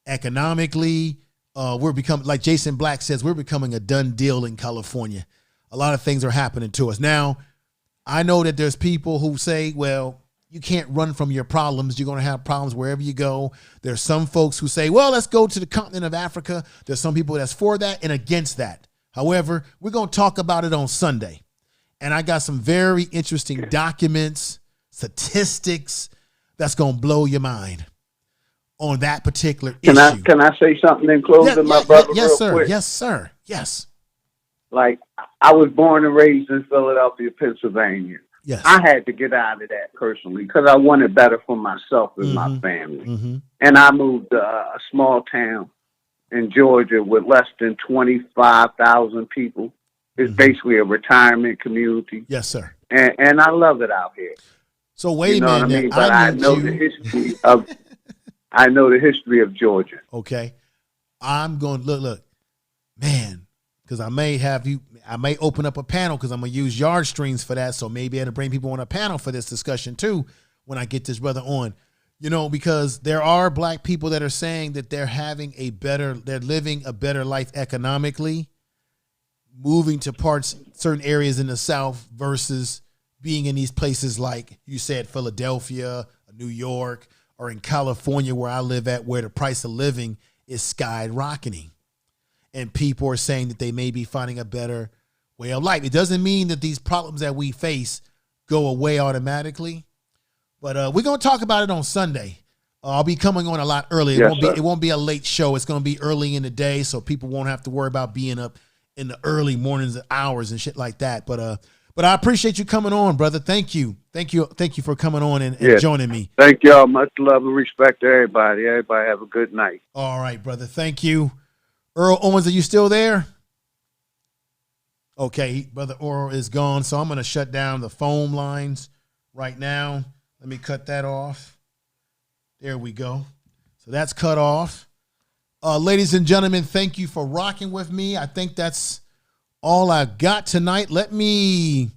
Economically, we're becoming, like Jason Black says, we're becoming a done deal in California. A lot of things are happening to us. Now, I know that there's people who say, well, you can't run from your problems. You're going to have problems wherever you go. There's some folks who say, well, let's go to the continent of Africa. There's some people that's for that and against that. However, we're going to talk about it on Sunday. And I got some very interesting documents, statistics that's going to blow your mind on that particular issue. Can I say something in closing, my brother? Yes, sir. Quick? Yes, sir. Yes. Like, I was born and raised in Philadelphia, Pennsylvania. Yes. I had to get out of that personally because I wanted better for myself and my family. Mm-hmm. And I moved to a small town in Georgia with less than 25,000 people. It's basically a retirement community. Yes, sir. And I love it out here. So wait you know a minute. what I mean? But I know the history of Georgia. Okay. I'm going to look, man, because I may open up a panel because I'm going to use yard streams for that. So maybe I had to bring people on a panel for this discussion too when I get this brother on. You know, because there are black people that are saying that they're living a better life economically moving to certain areas in the South versus being in these places like you said, Philadelphia, New York, or in California where I live at, where the price of living is skyrocketing. And people are saying that they may be finding a better way of life. It doesn't mean that these problems that we face go away automatically. But we're going to talk about it on Sunday. I'll be coming on a lot earlier. It won't be a late show. It's going to be early in the day, so people won't have to worry about being up in the early mornings and hours and shit like that. But I appreciate you coming on, brother. Thank you for coming on and joining me. Thank y'all. Much love and respect to everybody. Everybody have a good night. All right, brother. Thank you. Earl Owens, are you still there? Okay, brother Earl is gone, so I'm going to shut down the phone lines right now. Let me cut that off. There we go. So that's cut off. Ladies and gentlemen, thank you for rocking with me. I think that's all I got tonight. I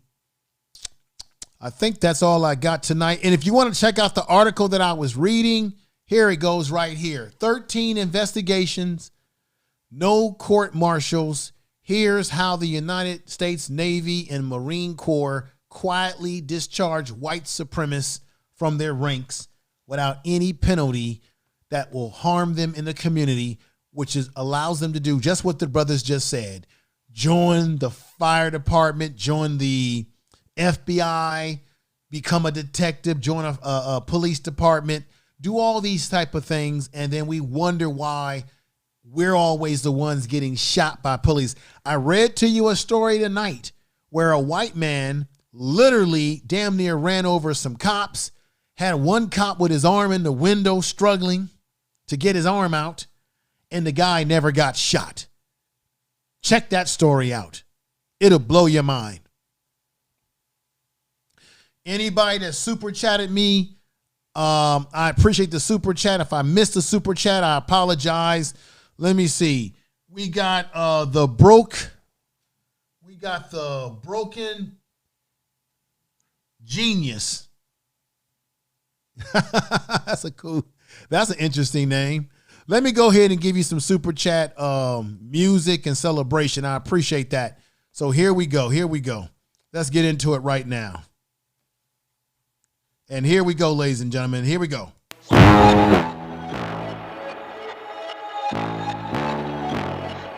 think that's all I got tonight. And if you want to check out the article that I was reading, here it goes right here. 13 investigations, no court martials. Here's how the United States Navy and Marine Corps quietly discharge white supremacists from their ranks without any penalty that will harm them in the community, which allows them to do just what the brothers just said. Join the fire department, join the FBI, become a detective, join a police department, do all these type of things, and then we wonder why we're always the ones getting shot by police. I read to you a story tonight where a white man literally damn near ran over some cops, had one cop with his arm in the window struggling to get his arm out, and the guy never got shot. Check that story out. It'll blow your mind. Anybody that super chatted me, I appreciate the super chat. If I missed the super chat, I apologize. Let me see. We got the broken genius. That's an interesting name. Let me go ahead and give you some super chat music and celebration. I appreciate that. So here we go. Let's get into it right now. And here we go, ladies and gentlemen. Here we go.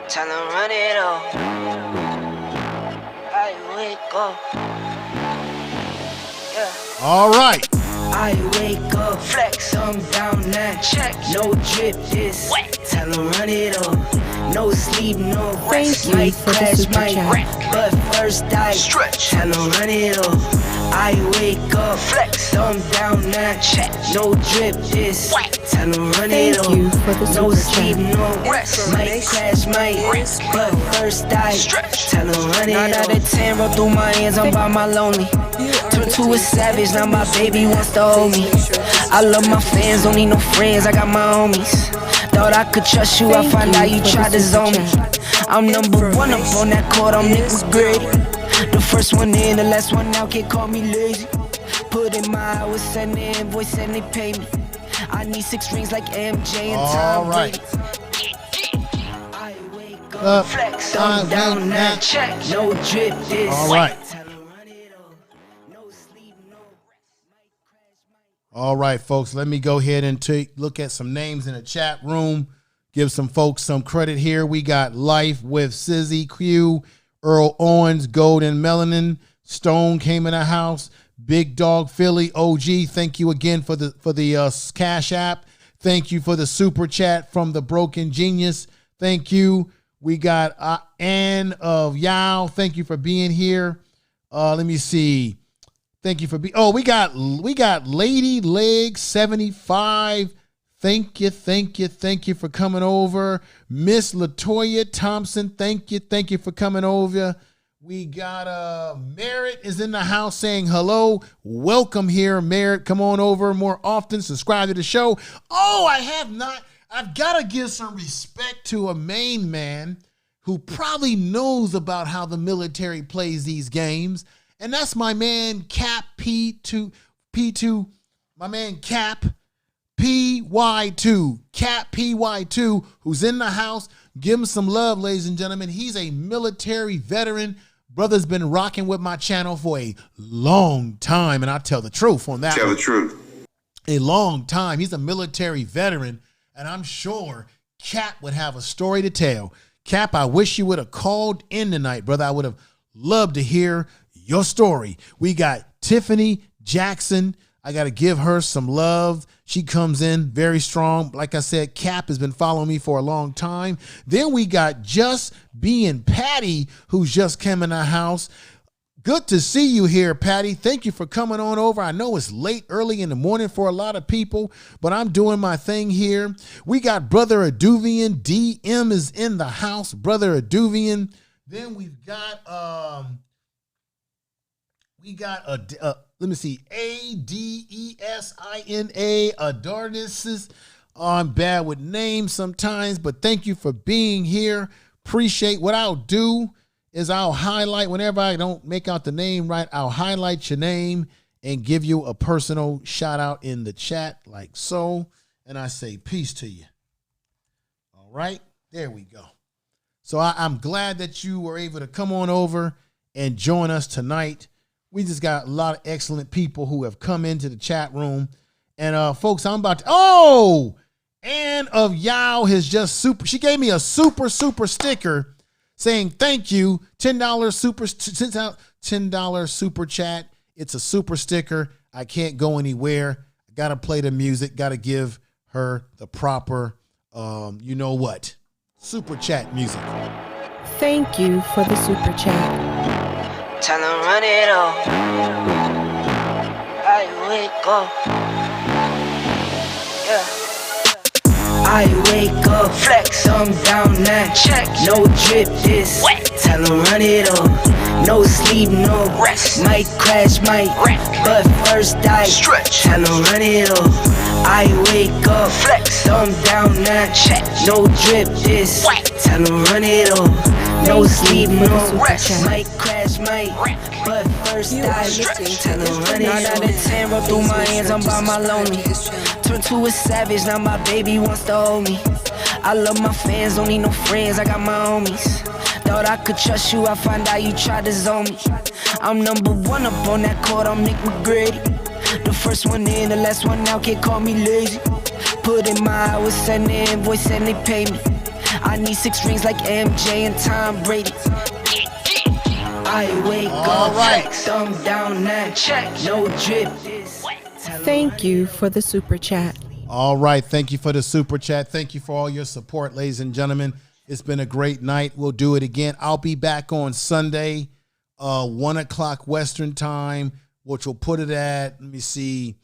Tell them run it up. I wake up. Yeah. All right. I wake up, flex, I'm down that check. No drip, this wet. Tell them run it up. No sleep, no rest. Thank you for the super chat. But first I stretch. Tell them run it up. I wake up, flex, thumb down that check. No drip, this wet. Tell them run it up. Thank you for the no super sleep, chat. no rest. Might crash, might rest. But first I stretch. Tell them run it up. 9 out of 10 roll through my hands, I'm by my lonely. Turn to a savage, now my baby wants to hold me. I love my fans, don't need no friends, I got my homies. Thought I could trust you, I find out you tried to zone me. I'm number one up on that court, I'm niggas Grady. The first one in, the last one out, can't call me lazy. Put in my hours, send the invoice and they pay me. I need 6 rings like MJ and Tom Brady. I wake up, flex, thumb down that check. No drip, this. All right. All right, folks, let me go ahead and look at some names in the chat room. Give some folks some credit here. We got Life with Sizzy Q, Earl Owens, Golden Melanin, Stone came in the house, Big Dog Philly, OG. Thank you again for the Cash App. Thank you for the super chat from the Broken Genius. Thank you. We got Ann of Yao. Thank you for being here. Let me see. Thank you for being. Oh, we got Lady Leg 75. Thank you for coming over. Miss Latoya Thompson. Thank you for coming over. We got Merritt is in the house saying hello. Welcome here, Merritt. Come on over more often. Subscribe to the show. Oh, I have not. I've got to give some respect to a main man who probably knows about how the military plays these games. And that's my man Cap P2, my man Cap. PY2, Cap PY2, who's in the house. Give him some love, ladies and gentlemen. He's a military veteran. Brother's been rocking with my channel for a long time, and I tell the truth on that. Tell the truth. A long time. He's a military veteran, and I'm sure Cap would have a story to tell. Cap, I wish you would have called in tonight, brother. I would have loved to hear your story. We got Tiffany Jackson. I got to give her some love. She comes in very strong. Like I said, Cap has been following me for a long time. Then we got Just Being Patty, who's just come in the house. Good to see you here, Patty. Thank you for coming on over. I know it's late, early in the morning for a lot of people, but I'm doing my thing here. We got Brother Aduvian. DM is in the house. Brother Aduvian. Then we've got let me see, Adesina, Adarnis. I'm bad with names sometimes, but thank you for being here. Appreciate. What I'll do is I'll highlight, whenever I don't make out the name right, I'll highlight your name and give you a personal shout out in the chat like so. And I say peace to you. All right, there we go. So I'm glad that you were able to come on over and join us tonight. We just got a lot of excellent people who have come into the chat room. And folks, I'm about to, Ann of Yao has just she gave me a super sticker saying thank you, $10 super chat. It's a super sticker. I can't go anywhere. I got to play the music, got to give her the proper, you know what, super chat music. Thank you for the super chat. Time to run it all. I wake up. Yeah. I wake up, flex, thumb down now. Check, no drip, this wet. Time to run it all. No sleep, no rest. Might crash, might wreck, but first I stretch. Time to run it all. I wake up, flex, thumb down now. Check, no drip, this wet. Time to run it all. No sleep, no rest. Might crash, might wreck, but first I stretch. Time to run it all. 9 out of 10 roll through my hands, I'm by my lonely. Turned to a savage, now my baby wants to hold me. I love my fans, don't need no friends, I got my homies. Thought I could trust you, I find out you tried to zone me. I'm number one up on that court, I'm Nick McGrady. The first one in, the last one out, can't call me lazy. Put in my hours, send the invoice and they pay me. I need 6 rings like MJ and Tom Brady. I wake up, flex, thumb down now, check, no drip. Thank you for the super chat. All right. Thank you for the super chat. Thank you for all your support, ladies and gentlemen. It's been a great night. We'll do it again. I'll be back on Sunday, 1 o'clock Western time, which will put it at, let me see,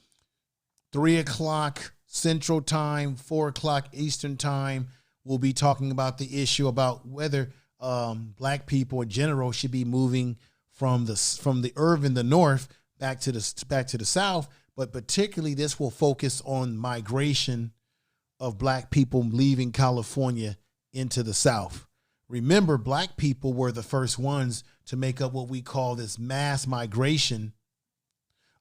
3 o'clock Central time, 4 o'clock Eastern time. We'll be talking about the issue about whether black people in general should be moving from the urban, the north, back to the south. But particularly this will focus on migration of black people leaving California into the South. Remember, black people were the first ones to make up what we call this mass migration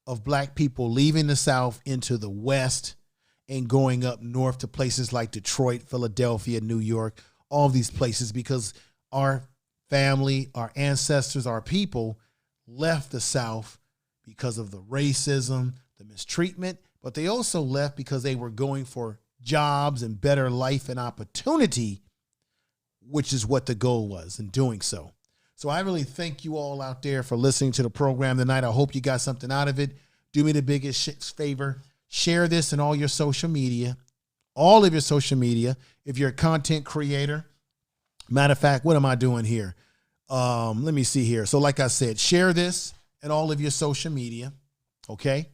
of black people leaving the South into the West and going up north to places like Detroit, Philadelphia, New York, all these places, because our family, our ancestors, our people left the South because of the racism, the mistreatment, but they also left because they were going for jobs and better life and opportunity, which is what the goal was in doing so. So I really thank you all out there for listening to the program tonight. I hope you got something out of it. Do me the biggest favor. Share this in all your social media, all of your social media. If you're a content creator, matter of fact, what am I doing here? Let me see here. So like I said, share this in all of your social media, okay?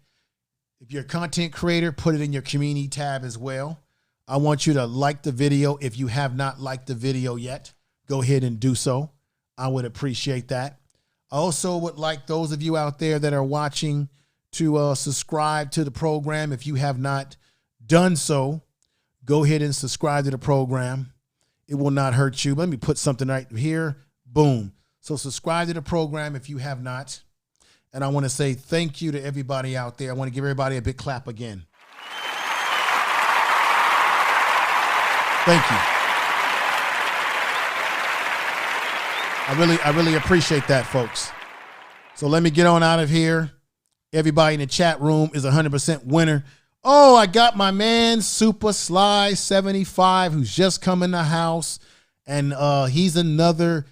If you're a content creator, put it in your community tab as well. I want you to like the video. If you have not liked the video yet, go ahead and do so. I would appreciate that. I also would like those of you out there that are watching to subscribe to the program. If you have not done so, go ahead and subscribe to the program. It will not hurt you. Let me put something right here. Boom. So subscribe to the program if you have not. And I want to say thank you to everybody out there. I want to give everybody a big clap again. Thank you. I really appreciate that, folks. So let me get on out of here. Everybody in the chat room is 100% winner. Oh, I got my man Super Sly 75 who's just come in the house, and he's another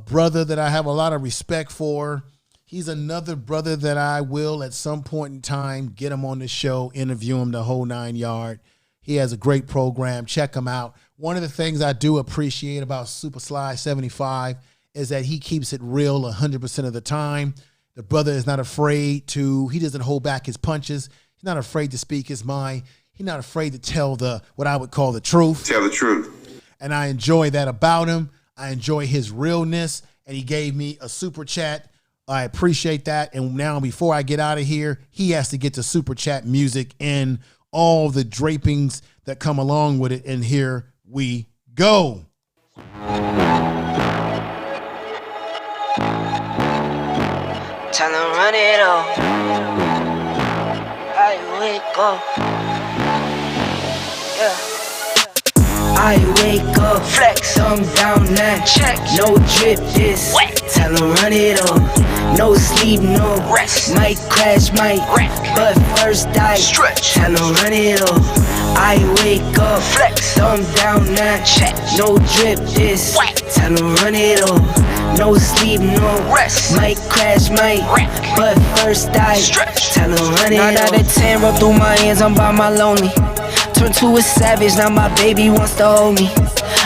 brother that I have a lot of respect for. He's another brother that I will at some point in time get him on the show, interview him the whole 9 yard. He has a great program. Check him out. One of the things I do appreciate about Super Sly 75 is that he keeps it real 100% of the time. The brother is not afraid to, he doesn't hold back his punches. He's not afraid to speak his mind. He's not afraid to tell what I would call the truth. Tell the truth. And I enjoy that about him. I enjoy his realness. And he gave me a super chat. I appreciate that. And now before I get out of here, he has to get the super chat music and all the drapings that come along with it. And here we go. Tell them run it up. I wake up. Yeah. I wake up, flex, thumb down now. Check, no drip, this wet. Tell them run it up. No sleep, no rest. Might crash, might wreck, but first I stretch. Tell them run it up. I wake up, flex, thumb down now. Check, no drip, this wet. Tell them run it up. No sleep, no rest. Might crash, might wreck, but first I stretch. Tell them run it up. 9 out of 10 roll through my hands, I'm by my lonely. Turned to a savage, now my baby wants to hold me.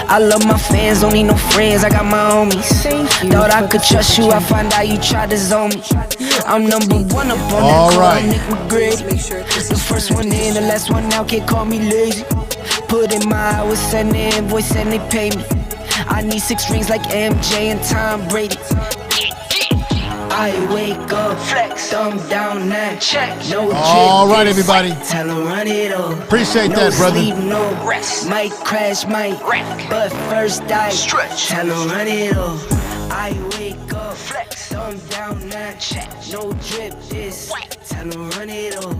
I love my fans, don't need no friends, I got my homies. Thought I could trust you, I find out you tried to zone me. I'm number one up on that call, Nick McGrady. The first one in, the last one out, can't call me lazy. Put in my hours, send the invoice and they pay me. I need 6 rings like MJ and Tom Brady. I wake up, flex, thumb down now, check, no drip. All right, everybody. Tell them run it up. Appreciate that, brother. No sleep, no rest. Might crash, might wreck, but first I stretch. Tell them run it up. I wake up, flex, thumb down now, check, no drip, this wet. Tell them run it up.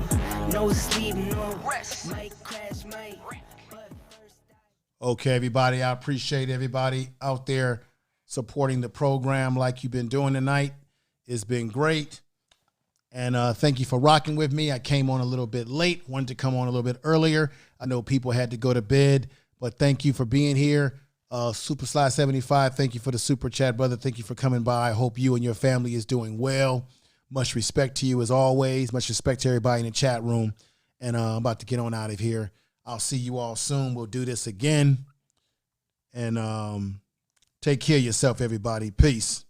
No sleep, no rest. Might crash, might wreck, but first I... Okay, everybody. I appreciate everybody out there supporting the program like you've been doing tonight. It's been great. And thank you for rocking with me. I came on a little bit late, wanted to come on a little bit earlier. I know people had to go to bed, but thank you for being here. Super Sly 75, thank you for the super chat, brother. Thank you for coming by. I hope you and your family is doing well. Much respect to you as always. Much respect to everybody in the chat room. And I'm about to get on out of here. I'll see you all soon. We'll do this again. And take care of yourself, everybody. Peace.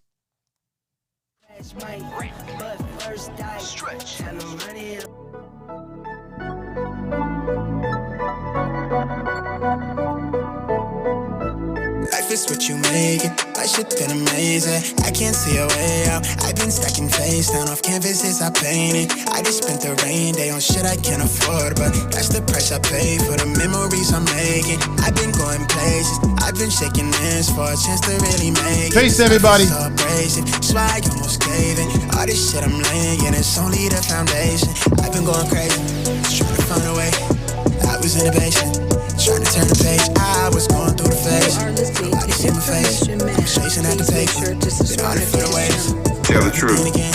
Life is what you make it. My shit been amazing. I can't see a way out. I've been stacking face down off canvases I painted. I just spent the rain day on shit I can't afford, but that's the price I pay for the memories I'm making. I've been going places. I've been shaking hands for a chance to really make it. Peace, everybody. Swag almost gave it. All this shit I'm laying, it's only the foundation. I've been going crazy, just trying to find a way. I was in the basement, trying to turn the page. I was going through the phase. Nobody see my face. I'm chasing at the paper. Been on it for the waves. Tell the truth. Again,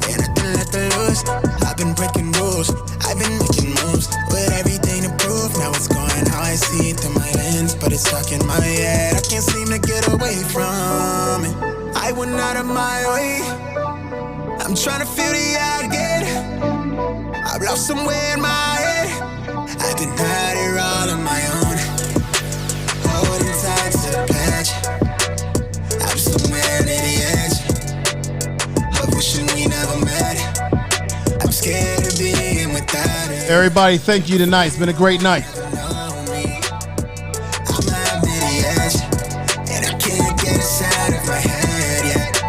and nothing left to lose. I've been breaking rules. I've been making moves with everything to prove. Now it's going how I see it through my lens, but it's stuck in my head. I can't seem to get away from it. I went out of my way. I'm trying to feel the again. I've lost somewhere in my head. I've been out here all on my own, holding tight to the patch. I'm somewhere near the edge of wishing we never met. I'm scared of being without it. Everybody, thank you tonight. It's been a great night. I'm out near the edge, and I can't get inside of my head yet.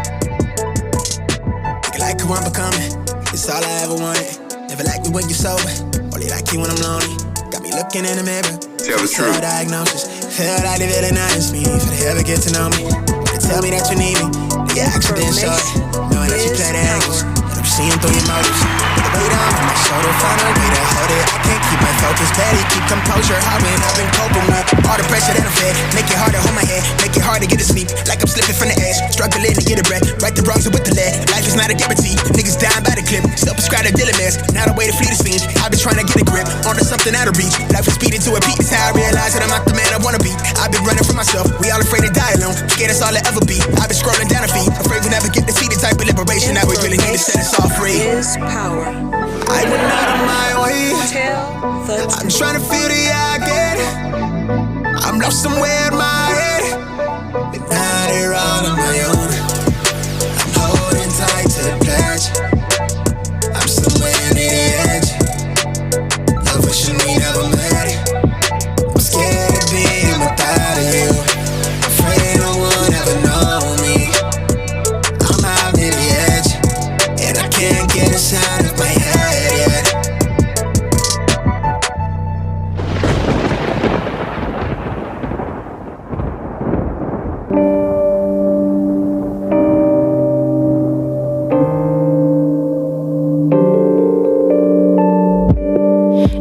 Like who I'm becoming, it's all I ever wanted. Never like me when you're sober, only like you when I'm lonely. Got me looking in the mirror, tell the truth. Diagnosis, feel like they villainize me. If they ever get to know me, they tell me that you need me. The accident short, knowing that you play the angles, and I'm seeing through your motives. The weight on my shoulder, find a way to hold it. I can't keep my focus. life is bad, keep composure. I've been coping with all the pressure that I'm fed. Make it hard to hold my head, make it hard to get to sleep. Like I'm slipping from the edge, struggling to get a breath. Right the wrongs with the lead, life is not a guarantee. Niggas dying by the clip, subscribe to Dylan mess. Now the way to flee the scene, I've been trying to get a grip onto something out of reach. Life is speeding to a peak, it's how I realize that I'm not the man I wanna be. I've been running for myself, we all afraid to die alone. Scared that's all I'll ever be. I've been scrolling down a feed, afraid we never get to see the type of liberation that we really need to set us all free. Is power. I went out of my way. I'm trying to feel the eye again. I'm lost somewhere in my head, but now they're all on my own. I'm holding tight to the pledge. I'm somewhere near the edge. Love wishing we never met. I'm scared of being without you. Afraid no one ever know me. I'm out near the edge, and I can't get inside of my head yet.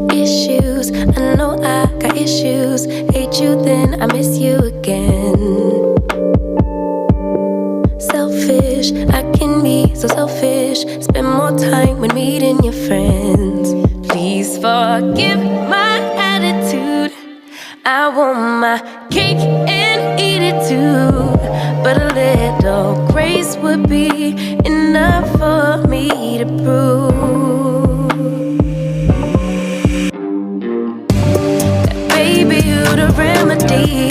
Issues, I know I got issues. Hate you, then I miss you again. Selfish, I can be so selfish. Spend more time when meeting your friends. Please forgive my attitude. I want my cake and eat it too. But a little grace would be enough for me to prove. Baby, you the remedy.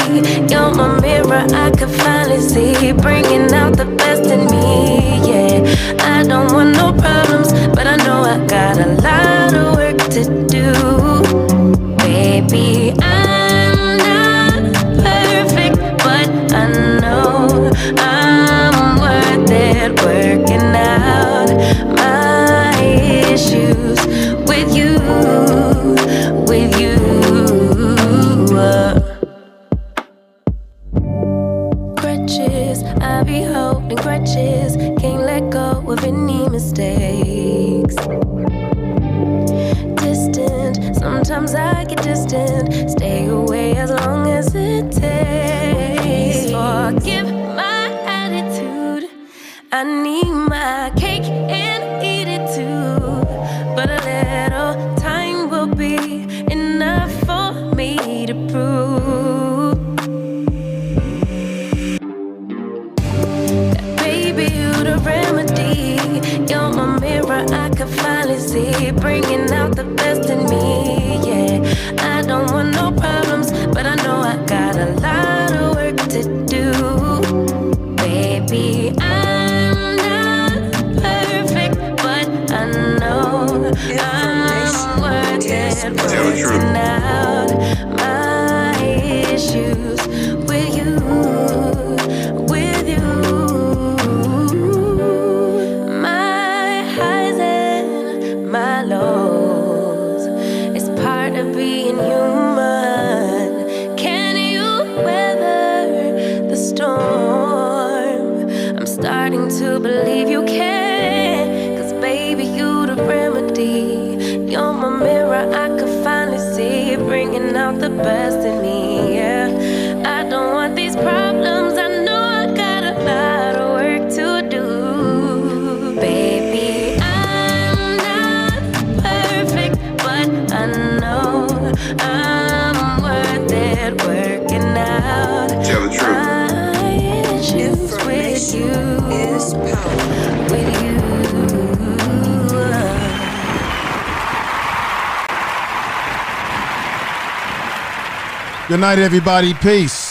You're my mirror, I could finally see. Bringing out the best in me, yeah. I don't want no problems, but I know I got a lot of work to do. Baby, I'm not perfect, but I know I'm worth it. Working out my issues with you, with you. Grudges, I be holding grudges. Can't let go of any mistakes. Distant, sometimes I get distant. Stay away as long as it takes. Forgive my attitude. I need my cake and eat it too. But a little time will be enough for me to prove. Baby, you the remedy. You're my mirror, I can finally see. Bringing out the best in me, yeah. I don't want no problems, but I know I got a lot of work to do. Baby, I'm not perfect, but I know I'm worth it. Working out my issues with you, with you. My highs and my lows, it's part of being human. Can you weather the storm? I'm starting to believe you can. Cause baby, you the remedy. You're my mirror, I could finally see. Bringing out the best in me, yeah. I don't want these problems, I know I got a lot of work to do. Baby, I'm not perfect, but I know I'm worth it. Working out my issues with you, is power with you. Good night, everybody. Peace.